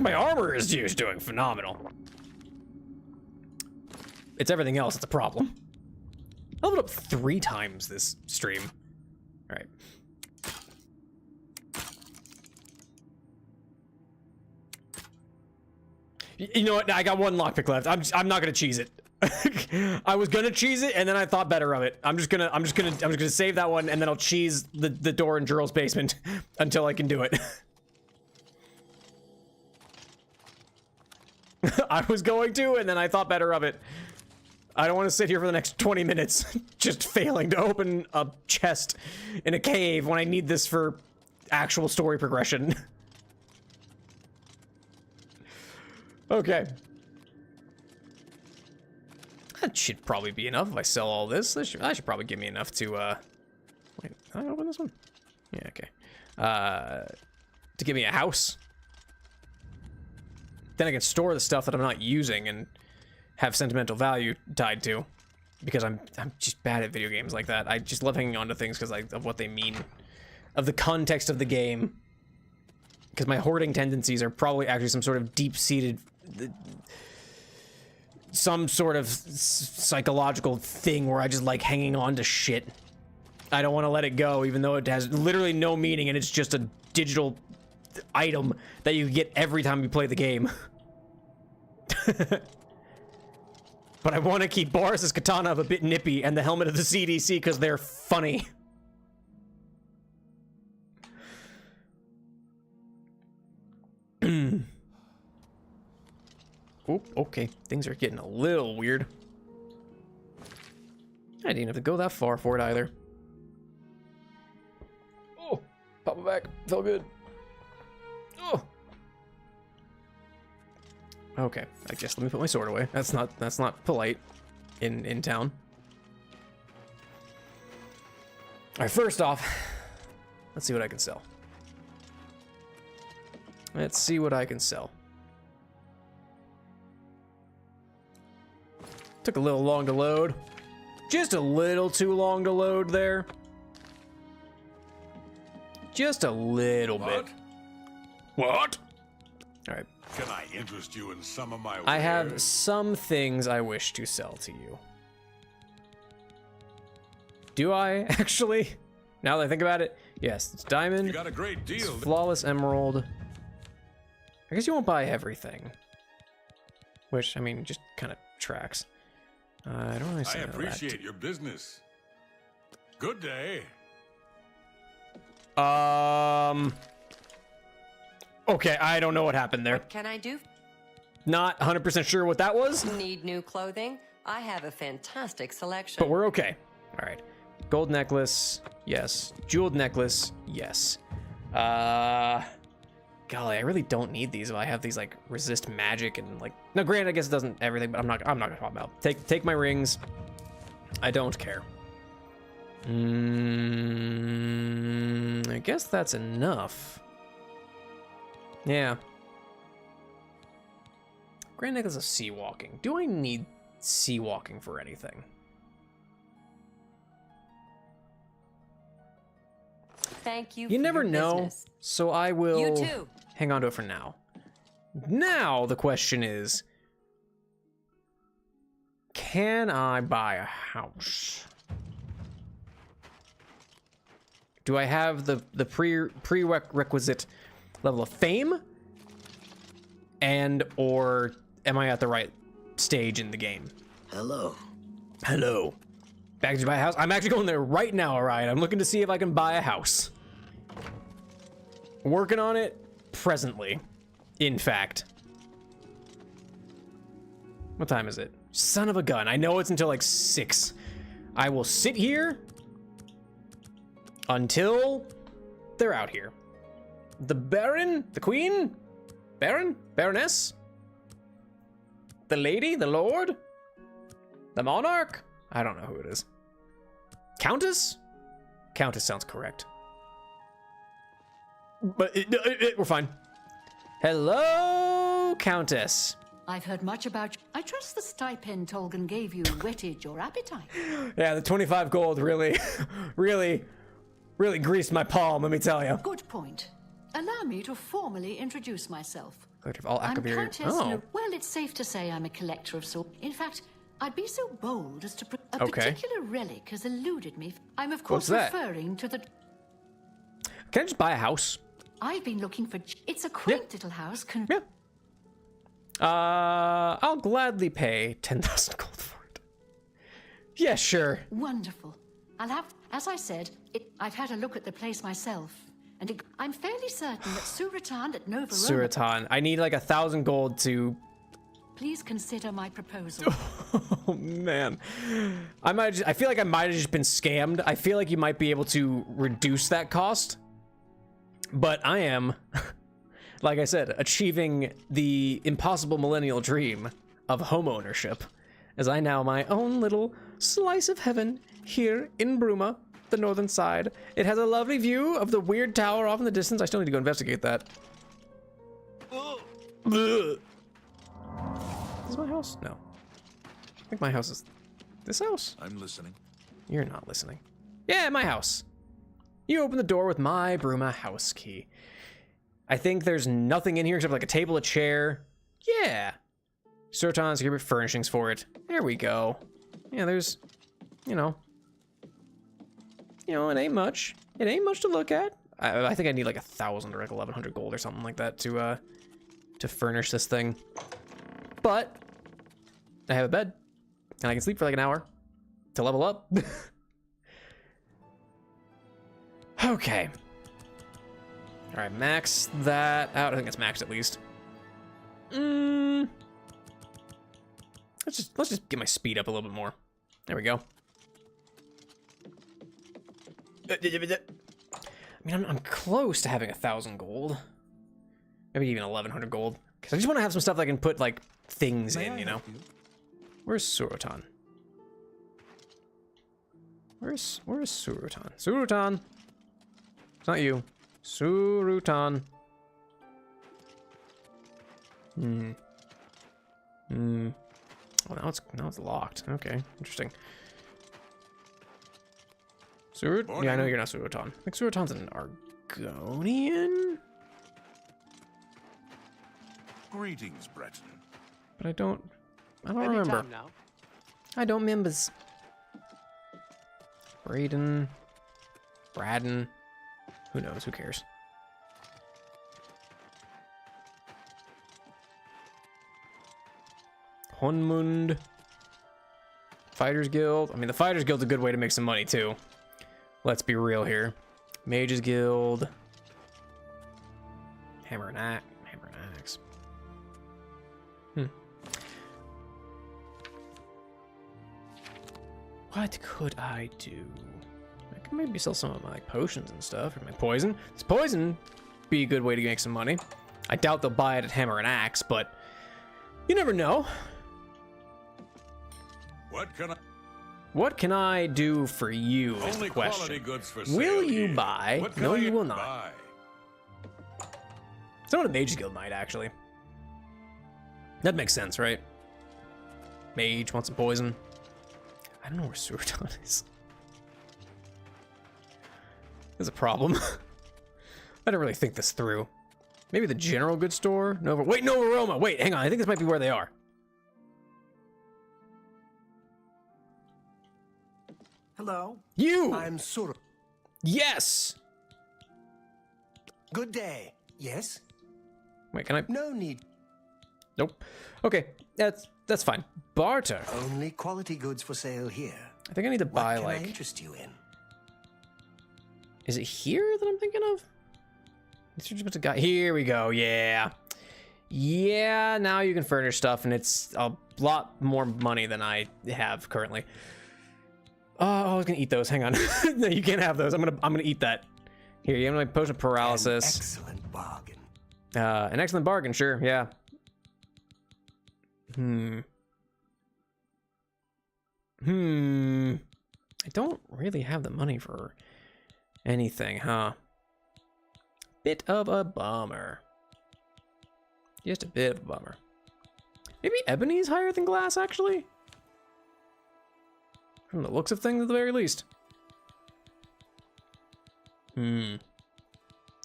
[SPEAKER 1] My armor is just doing phenomenal. It's everything else that's a problem. I leveled up 3 times this stream. All right. You know what? I got 1 lockpick left. I'm not gonna cheese it. I was gonna cheese it, and then I thought better of it. I'm just gonna save that one, and then I'll cheese the door in Jural's basement until I can do it. I was going to, and then I thought better of it. I don't want to sit here for the next 20 minutes just failing to open a chest in a cave when I need this for actual story progression. Okay. That should probably be enough if I sell all this. That should probably give me enough to, wait, can I open this one? Yeah, okay. To give me a house. Then I can store the stuff that I'm not using and have sentimental value tied to, because I'm just bad at video games like that. I just love hanging on to things because of what they mean, of the context of the game. Because my hoarding tendencies are probably actually some sort of deep-seated, some sort of psychological thing where I just like hanging on to shit. I don't want to let it go, even though it has literally no meaning and it's just a digital item that you get every time you play the game. But I want to keep Boris's katana a bit nippy and the helmet of the CDC because they're funny. Oh, okay. Things are getting a little weird. I didn't have to go that far for it either. Felt good. Oh. Okay, I guess let me put my sword away. That's not polite in town. All right, first off, let's see what I can sell. Let's see what I can sell. Took a little long to load. Just a little too long to load there. Just a little bit. What? All right.
[SPEAKER 3] Can I interest you in some of my
[SPEAKER 1] I have
[SPEAKER 3] wares?
[SPEAKER 1] some things I wish to sell to you. Do I actually? Now that I think about it, yes. It's diamond.
[SPEAKER 3] You got a great
[SPEAKER 1] It's
[SPEAKER 3] deal.
[SPEAKER 1] flawless emerald. I guess you won't buy everything. Which, I mean, just kind of tracks. I don't really see
[SPEAKER 3] I
[SPEAKER 1] none of
[SPEAKER 3] appreciate your business. Good day.
[SPEAKER 1] that. Okay, I don't know what happened there.
[SPEAKER 5] What can I do?
[SPEAKER 1] Not 100% sure what that was,
[SPEAKER 5] Need new clothing? I have a fantastic selection.
[SPEAKER 1] but we're okay. All right. Gold necklace, yes. Jeweled necklace, yes. Golly, I really don't need these. I have these like resist magic and like. No, granted, I guess it doesn't everything, but I'm not gonna talk about. Take my rings. I don't care. I guess that's enough. Yeah. Grand necklace of sea walking. Do I need sea walking for anything?
[SPEAKER 5] Thank you.
[SPEAKER 1] You
[SPEAKER 5] for
[SPEAKER 1] never
[SPEAKER 5] your
[SPEAKER 1] know,
[SPEAKER 5] business.
[SPEAKER 1] so I will
[SPEAKER 5] You too.
[SPEAKER 1] hang on to it for now. Now the question is, can I buy a house? Do I have the prerequisite level of fame? And or am I at the right stage in the game?
[SPEAKER 6] Hello.
[SPEAKER 1] Hello. Back to buy a house? I'm actually going there right now, alright? I'm looking to see if I can buy a house. Working on it presently, in fact. What time is it? Son of a gun. I know it's until like 6. I will sit here until they're out here. The Baron? The Queen? Baron? Baroness? The Lady? The Lord? The Monarch? I don't know who it is. Countess? Countess sounds correct. But we're fine. Hello, Countess.
[SPEAKER 7] I've heard much about you. I trust the stipend Tolgan gave you whetted your appetite.
[SPEAKER 1] Yeah, the 25 gold really, really greased my palm, let me tell you.
[SPEAKER 7] Good point. Allow me to formally introduce myself.
[SPEAKER 1] All
[SPEAKER 7] I'm
[SPEAKER 1] Akavir.
[SPEAKER 7] Countess.
[SPEAKER 1] Oh,
[SPEAKER 7] Well, it's safe to say I'm a collector of sorts. In fact, I'd be so bold as to. A
[SPEAKER 1] Okay.
[SPEAKER 7] particular relic has eluded me. I'm of course
[SPEAKER 1] What's that?
[SPEAKER 7] referring to the.
[SPEAKER 1] can I just buy a house?
[SPEAKER 7] I've been looking for. It's a quaint little house.
[SPEAKER 1] Yeah. I'll gladly pay 10,000 gold for it. Yeah, sure.
[SPEAKER 7] Wonderful. I'll have, as I said, I've had a look at the place myself, and I'm fairly certain that Cyrodiil at Nova Roma.
[SPEAKER 1] Cyrodiil. I need like 1,000 gold to.
[SPEAKER 7] Please consider my proposal.
[SPEAKER 1] Oh man, I feel like I might have just been scammed. I feel like you might be able to reduce that cost, but I am, like I said, achieving the impossible millennial dream of home ownership, as I now my own little slice of heaven here in Bruma, the northern side. It has a lovely view of the weird tower off in the distance. I still need to go investigate that. Ugh. Is my house? No. I think my house is this house.
[SPEAKER 3] I'm listening.
[SPEAKER 1] You're not listening. Yeah, my house. You open the door with my Bruma house key. I think there's nothing in here except like a table, a chair. Yeah. Cyrodiil's secret furnishings for it. There we go. Yeah, there's, you know, it ain't much. It ain't much to look at. I think I need like 1,000 or like 1,100 gold or something like that to furnish this thing. But I have a bed and I can sleep for like an hour to level up. Okay. All right, max that out. I think it's maxed at least. Let's just get my speed up a little bit more. There we go. I mean, I'm close to having 1,000 gold. Maybe even 1,100 gold. Because I just want to have some stuff I can put, like, things in, you know? Where's Cyrodiil? Where's Cyrodiil? Cyrodiil! It's not you. Cyrodiil. Oh, now it's locked. Okay, interesting. Yeah, I know you're not Cyrodiil. I think Cyrodiil's an Argonian?
[SPEAKER 3] Greetings, Breton.
[SPEAKER 1] But I don't remember. I don't remember. Braden. Braden. Who knows? Who cares? Honmund. Fighters Guild. I mean, the Fighters Guild's a good way to make some money, too. Let's be real here. Mages Guild. Hammer and Axe. Hammer and Axe. What could I do? I could maybe sell some of my potions and stuff, or my poison. This poison be a good way to make some money. I doubt they'll buy it at Hammer and Axe, but you never know. What can I do for you is the question.
[SPEAKER 3] Goods for sale
[SPEAKER 1] will you
[SPEAKER 3] here.
[SPEAKER 1] buy? No, you will not. Someone at Mage Guild might, actually. That makes sense, right? Mage wants some poison. I don't know where Cyrodiil is. There's a problem. I didn't really think this through. Maybe the general goods store? Wait, Nova Roma! Wait, hang on. I think this might be where they are.
[SPEAKER 6] Hello.
[SPEAKER 1] You!
[SPEAKER 6] I'm Sur.
[SPEAKER 1] Yes!
[SPEAKER 6] Good day. Yes?
[SPEAKER 1] Wait, can I?
[SPEAKER 6] No need.
[SPEAKER 1] Nope. Okay, that's fine. Barter.
[SPEAKER 6] Only quality goods for sale here.
[SPEAKER 1] I think I need to buy,
[SPEAKER 6] what can
[SPEAKER 1] like...
[SPEAKER 6] I interest you in?
[SPEAKER 1] Is it here that I'm thinking of? It's just a guy. Here we go. Yeah. Yeah, now you can furnish stuff, and it's a lot more money than I have currently. Oh, I was gonna eat those. Hang on. No, you can't have those. I'm gonna eat that. Here, you have my potion of paralysis.
[SPEAKER 6] An excellent bargain.
[SPEAKER 1] An excellent bargain, sure. Yeah. I don't really have the money for anything, huh? Bit of a bummer. Just a bit of a bummer. Maybe ebony's higher than glass, actually? From the looks of things, at the very least.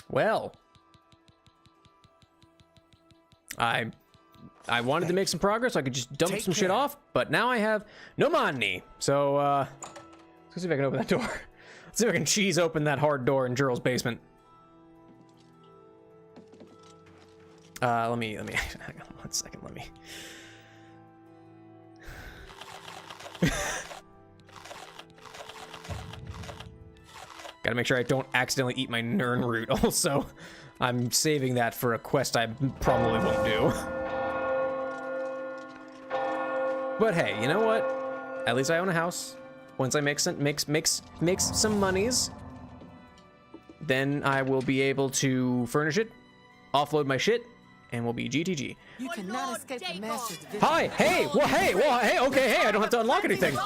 [SPEAKER 1] Well. I wanted to make some progress so I could just dump some shit off, but now I have no money. So, let's see if I can open that door. Let's see if I can cheese open that hard door in Jural's basement. Let me, hang on 1 second, let me. Gotta make sure I don't accidentally eat my Nern root also. I'm saving that for a quest I probably won't do. But hey, you know what? At least I own a house. Once I make some monies, then I will be able to furnish it, offload my shit, and we'll be GTG.
[SPEAKER 8] You cannot escape the master's vision.
[SPEAKER 1] Hi, hey, okay, hey, I don't have to unlock anything.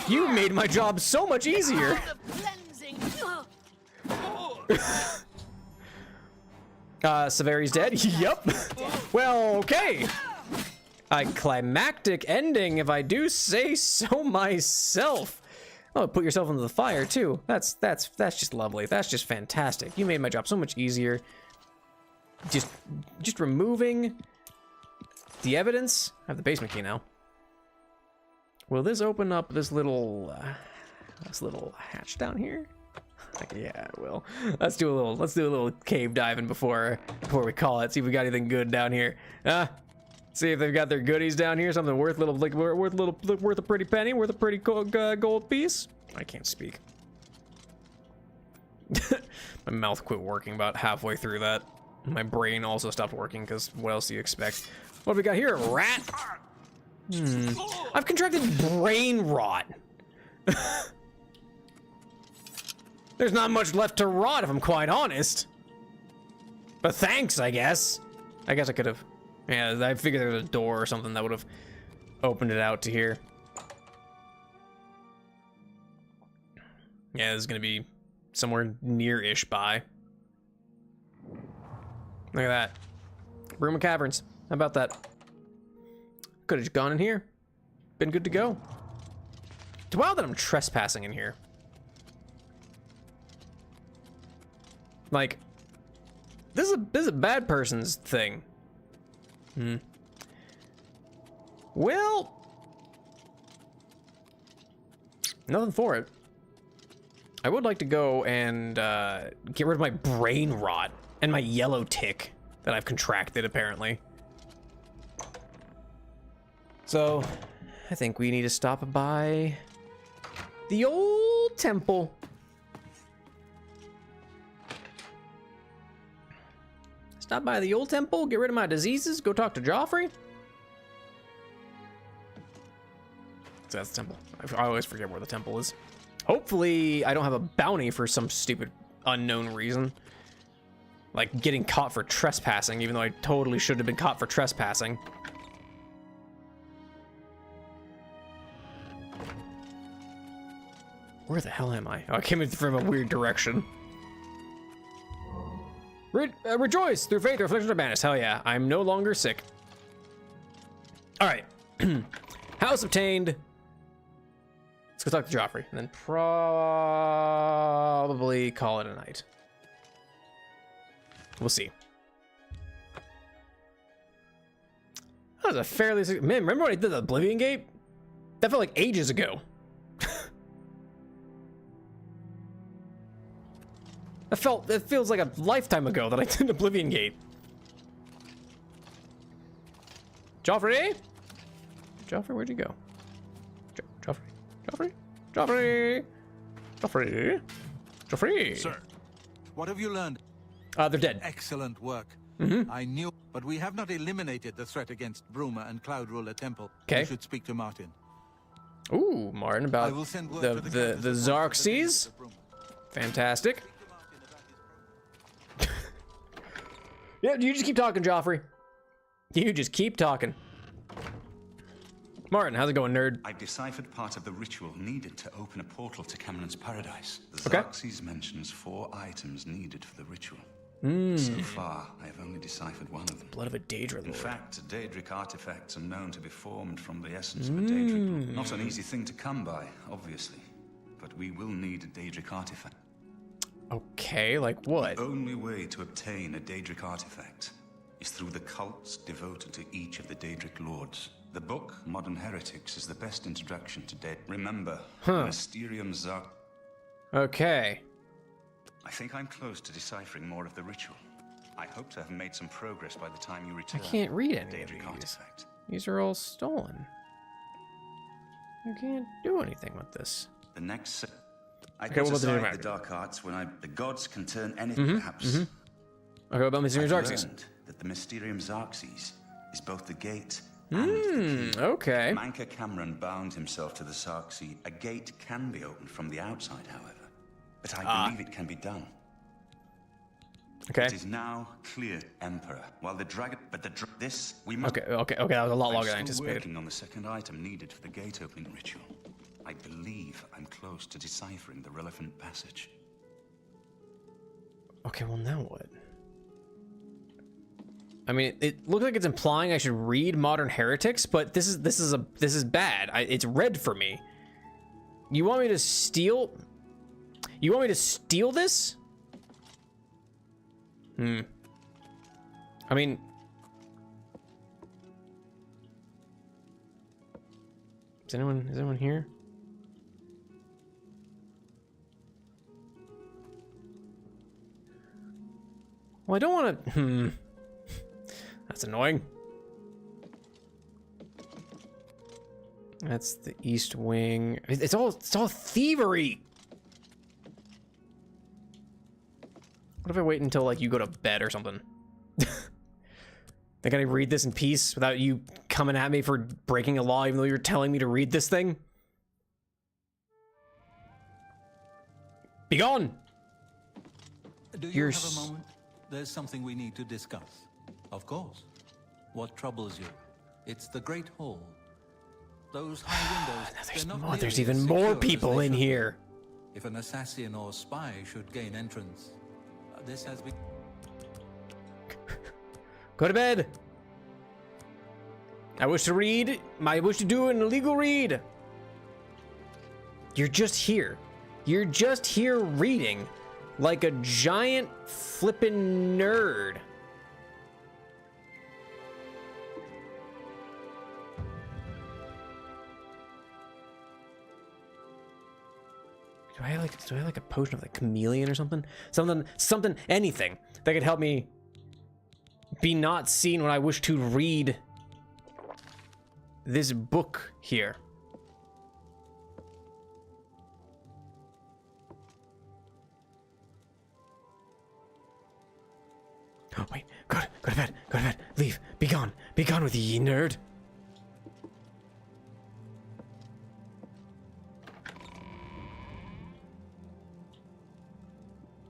[SPEAKER 1] You made my job so much easier. Severi's dead? Yup. Well, okay. A climactic ending, if I do say so myself. Oh, put yourself into the fire too. That's just lovely. That's just fantastic. You made my job so much easier. Just removing the evidence. I have the basement key now. Will this open up this little hatch down here? Yeah, it will. Let's do a little cave diving before we call it. See if we got anything good down here. See if they've got their goodies down here. Something worth a pretty penny, worth a pretty gold piece. I can't speak. My mouth quit working about halfway through that. My brain also stopped working because what else do you expect? What have we got here? A rat? I've contracted brain rot. There's not much left to rot, if I'm quite honest. But thanks, I guess. I guess I could have. Yeah, I figured there was a door or something that would have opened it out to here. Yeah, this is gonna be somewhere near-ish by. Look at that. Room of Caverns. How about that? Could have just gone in here. Been good to go. It's wild that I'm trespassing in here. Like, this is a bad person's thing. Well, nothing for it. I would like to go and get rid of my brain rot and my yellow tick that I've contracted, apparently. So, I think we need to stop by the old temple. Stop by the old temple, get rid of my diseases, go talk to Joffrey. So that's the temple. I always forget where the temple is. Hopefully, I don't have a bounty for some stupid unknown reason. Like getting caught for trespassing, even though I totally should have been caught for trespassing. Where the hell am I? Oh, I came in from a weird direction. Rejoice! Through faith, your afflictions are banished. Hell yeah, I'm no longer sick. Alright. House obtained. Let's go talk to Joffrey, and then probably call it a night. We'll see. That was a fairly... Man, remember when I did the Oblivion Gate? That felt like ages ago. It feels like a lifetime ago that I did Oblivion Gate. Joffrey? Joffrey, where'd you go? Joffrey?
[SPEAKER 4] Sir, what have you learned?
[SPEAKER 1] They're dead.
[SPEAKER 4] Excellent work. I knew, but we have not eliminated the threat against Bruma and Cloud Ruler Temple.
[SPEAKER 1] Okay.
[SPEAKER 4] You should speak to Martin.
[SPEAKER 1] Ooh, Martin, about the Xerxes. Fantastic. Yeah, you just keep talking, Joffrey. You just keep talking. Martin, how's it going, nerd?
[SPEAKER 9] I've deciphered part of the ritual needed to open a portal to Cameron's paradise. The
[SPEAKER 1] Okay.
[SPEAKER 9] Xerxes mentions 4 items needed for the ritual. So far, I have only deciphered one of them.
[SPEAKER 1] Blood of a Daedra
[SPEAKER 9] In
[SPEAKER 1] Lord.
[SPEAKER 9] fact, Daedric artifacts are known to be formed from the essence of a Daedric Lord. Not an easy thing to come by, obviously, but we will need a Daedric artifact.
[SPEAKER 1] Okay, like what?
[SPEAKER 9] The only way to obtain a Daedric artifact is through the cults devoted to each of the Daedric Lords. The book, Modern Heretics, is the best introduction to Daedric. Remember, Mysterium Zark.
[SPEAKER 1] Okay.
[SPEAKER 9] I think I'm close to deciphering more of the ritual. I hope to have made some progress by the time you
[SPEAKER 1] I
[SPEAKER 9] return.
[SPEAKER 1] can't read any of
[SPEAKER 9] Daedric
[SPEAKER 1] these.
[SPEAKER 9] artifact.
[SPEAKER 1] These are all stolen. You can't do anything with this.
[SPEAKER 9] The next. I
[SPEAKER 1] Okay,
[SPEAKER 9] put
[SPEAKER 1] what about the
[SPEAKER 9] aside
[SPEAKER 1] Daedric?
[SPEAKER 9] the dark arts when the gods can turn anything, perhaps.
[SPEAKER 1] Okay, what about Mysterium
[SPEAKER 9] I've
[SPEAKER 1] Xerxes?
[SPEAKER 9] learned that the Mysterium Xerxes is both the gate and the key.
[SPEAKER 1] Okay.
[SPEAKER 9] Manka Cameron bound himself to the Xerxes. A gate can be opened from the outside, however, but I believe it can be done.
[SPEAKER 1] Okay.
[SPEAKER 9] It is now clear, Emperor. While the dragon, this we must.
[SPEAKER 1] Okay, that was a lot longer than I
[SPEAKER 9] I'm still
[SPEAKER 1] anticipated.
[SPEAKER 9] working on the second item needed for the gate opening ritual. I believe I'm close to deciphering the relevant passage.
[SPEAKER 1] Okay, well now what? I mean, it looks like it's implying I should read Modern Heretics, but this is bad. It's red for me. You want me to steal? You want me to steal this? I mean, is anyone here? Well, I don't want to. That's annoying. That's the east wing. It's all thievery. What if I wait until like you go to bed or something? Think I can read this in peace without you coming at me for breaking a law, even though you're telling me to read this thing? Be gone.
[SPEAKER 4] Do you
[SPEAKER 1] You're
[SPEAKER 4] have a moment? There's something we need to discuss. Of course. What troubles you? It's the Great Hall. Those high windows.
[SPEAKER 1] There's even more people in here.
[SPEAKER 4] If an assassin or spy should gain entrance, this has been.
[SPEAKER 1] Go to bed. I wish to read. I wish to do an illegal read. You're just here. You're just here reading like a giant flippin' nerd. Do I have like a potion of like chameleon or something? Something, anything that could help me be not seen when I wish to read this book here. Oh wait, go to bed, leave, be gone with you, ye nerd.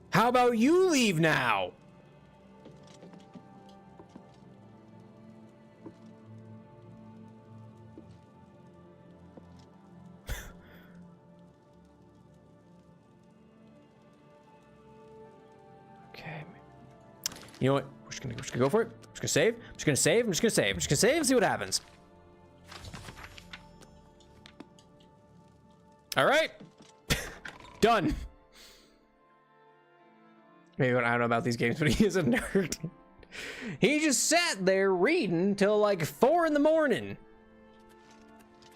[SPEAKER 1] How about you leave now? Okay. You know what? We're just gonna go for it. I'm just gonna save. I'm just gonna save and see what happens. All right. Done. Maybe I don't know about these games, but he is a nerd. He just sat there reading till like 4 in the morning.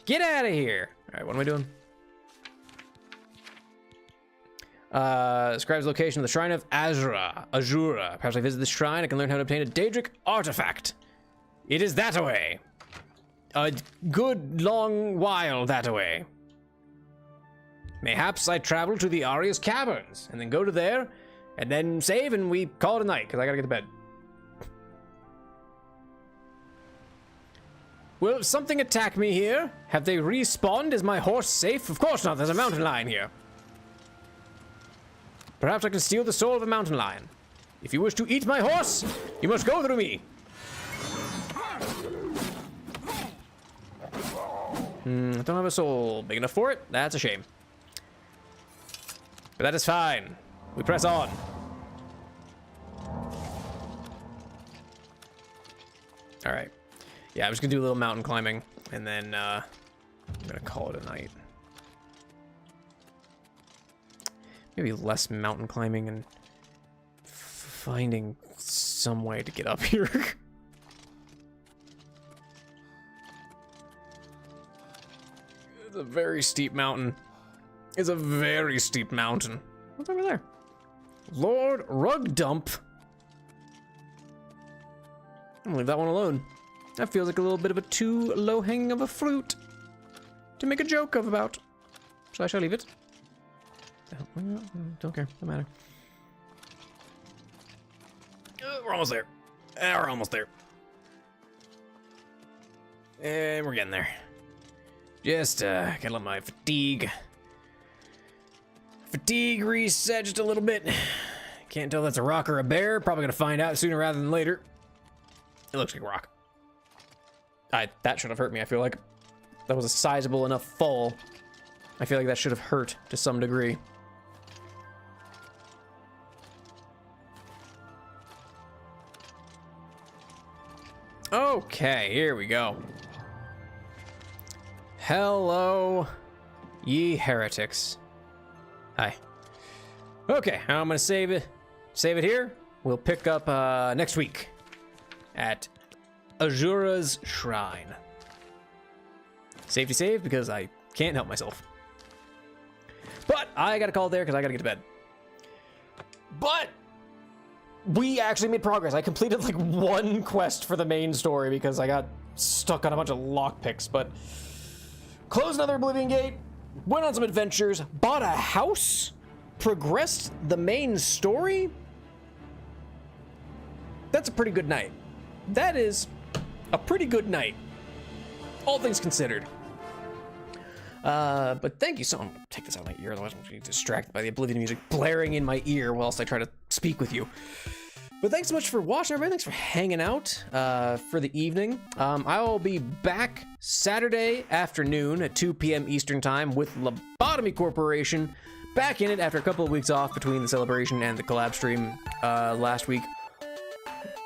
[SPEAKER 1] Get out of here. All right, what am I doing? Describes location of the Shrine of Azura. Perhaps I visit this shrine, I can learn how to obtain a Daedric artifact. It is that way. A good long while that way. Mayhaps I travel to the Aria's Caverns, and then go to there, and then save, and we call it a night, because I gotta get to bed. Will something attack me here? Have they respawned? Is my horse safe? Of course not, there's a mountain lion here. Perhaps I can steal the soul of a mountain lion. If you wish to eat my horse, you must go through me. I don't have a soul big enough for it. That's a shame. But that is fine. We press on. All right. Yeah, I'm just gonna do a little mountain climbing, and then I'm gonna call it a night. Maybe less mountain climbing and finding some way to get up here. It's a very steep mountain. It's a very steep mountain. What's over there? Lord Rug Dump. I'm gonna leave that one alone. That feels like a little bit of a too low hanging of a fruit to make a joke of about. So I shall leave it. Don't care. Don't matter. We're almost there. We're almost there. And we're getting there. Just gotta let my fatigue reset just a little bit. Can't tell if that's a rock or a bear. Probably gonna find out sooner rather than later. It looks like a rock. That should have hurt me, I feel like. That was a sizable enough fall. I feel like that should have hurt to some degree. Okay, here we go. Hello, ye heretics. Hi. Okay, I'm gonna save it here. We'll pick up next week at Azura's Shrine. Safety save because I can't help myself. But I gotta call it there because I gotta get to bed. But we actually made progress. I completed like one quest for the main story because I got stuck on a bunch of lockpicks, but closed another Oblivion gate, went on some adventures, bought a house, progressed the main story. That's a pretty good night. That is a pretty good night, all things considered. But thank you so much. I'm gonna take this out of my ear, otherwise I'm gonna be distracted by the Oblivion music blaring in my ear whilst I try to speak with you. But thanks so much for watching, everybody. Thanks for hanging out for the evening. I will be back Saturday afternoon at 2 p.m. Eastern Time with Lobotomy Corporation. Back in it after a couple of weeks off between the celebration and the collab stream last week.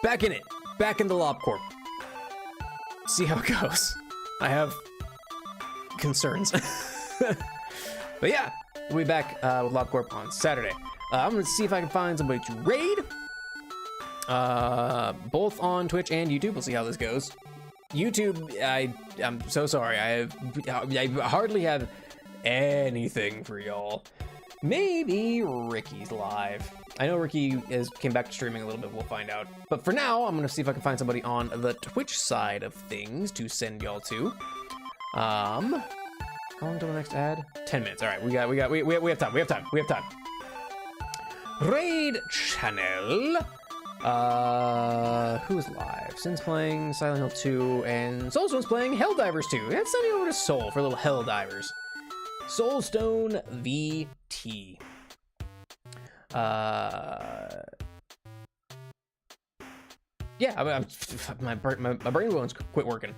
[SPEAKER 1] Back in it. Back in the Lob Corp. See how it goes. I have concerns. But yeah, we'll be back with Lob Corp on Saturday. I'm gonna see if I can find somebody to raid. Both on Twitch and YouTube. We'll see how this goes. YouTube, I'm so sorry. I hardly have anything for y'all. Maybe Ricky's live. I know Ricky came back to streaming a little bit. We'll find out. But for now, I'm gonna see if I can find somebody on the Twitch side of things to send y'all to. How long till the next ad? 10 minutes. All right, we have time. We have time. Raid channel. Who's live? Sin's playing Silent Hill 2, and Soulstone's playing Helldivers 2. Let's send you over to Soul for a little Helldivers. Soulstone VT. Yeah, my brain bones quit working.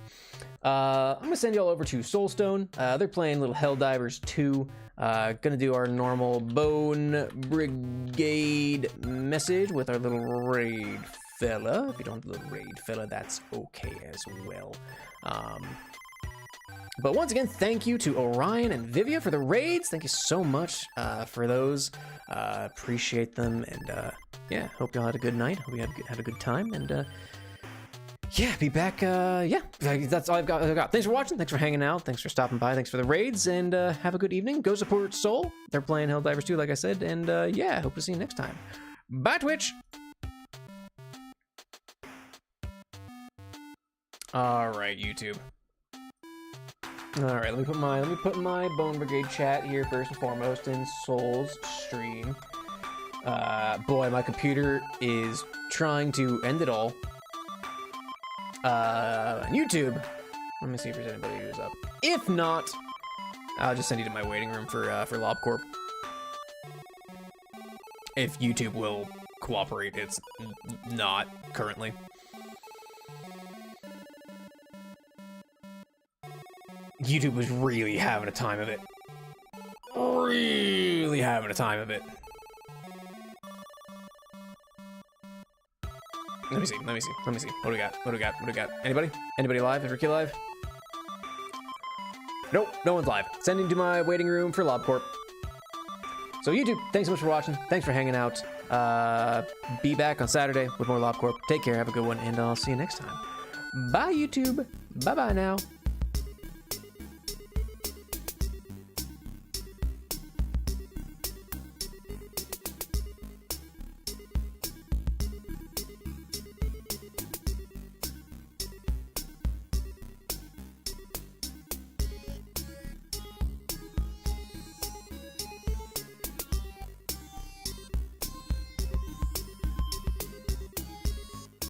[SPEAKER 1] I'm gonna send y'all over to Soulstone. They're playing little Helldivers 2. Gonna do our normal Bone Brigade message with our little raid fella. If you don't have a little raid fella, that's okay as well. But once again, thank you to Orion and Vivia for the raids. Thank you so much for those. Appreciate them, and yeah, hope y'all had a good night. Hope you had a good time, and yeah, be back. Yeah, that's all I've got. Thanks for watching. Thanks for hanging out. Thanks for stopping by. Thanks for the raids, and have a good evening. Go support Soul. They're playing Helldivers 2, like I said, and yeah, hope to see you next time. Bye, Twitch. All right, YouTube. All right, let me put my Bone Brigade chat here first and foremost in Soul's stream. Boy, my computer is trying to end it all. On YouTube, let me see if there's anybody who's up. If not, I'll just send you to my waiting room for LobCorp. If YouTube will cooperate, it's not currently. YouTube was really having a time of it. Really having a time of it. Let me see. What do we got? Anybody live? Is Ricky live? Nope, no one's live. Sending to my waiting room for LobCorp. So YouTube, thanks so much for watching. Thanks for hanging out. Be back on Saturday with more LobCorp. Take care, have a good one, and I'll see you next time. Bye, YouTube. Bye-bye now.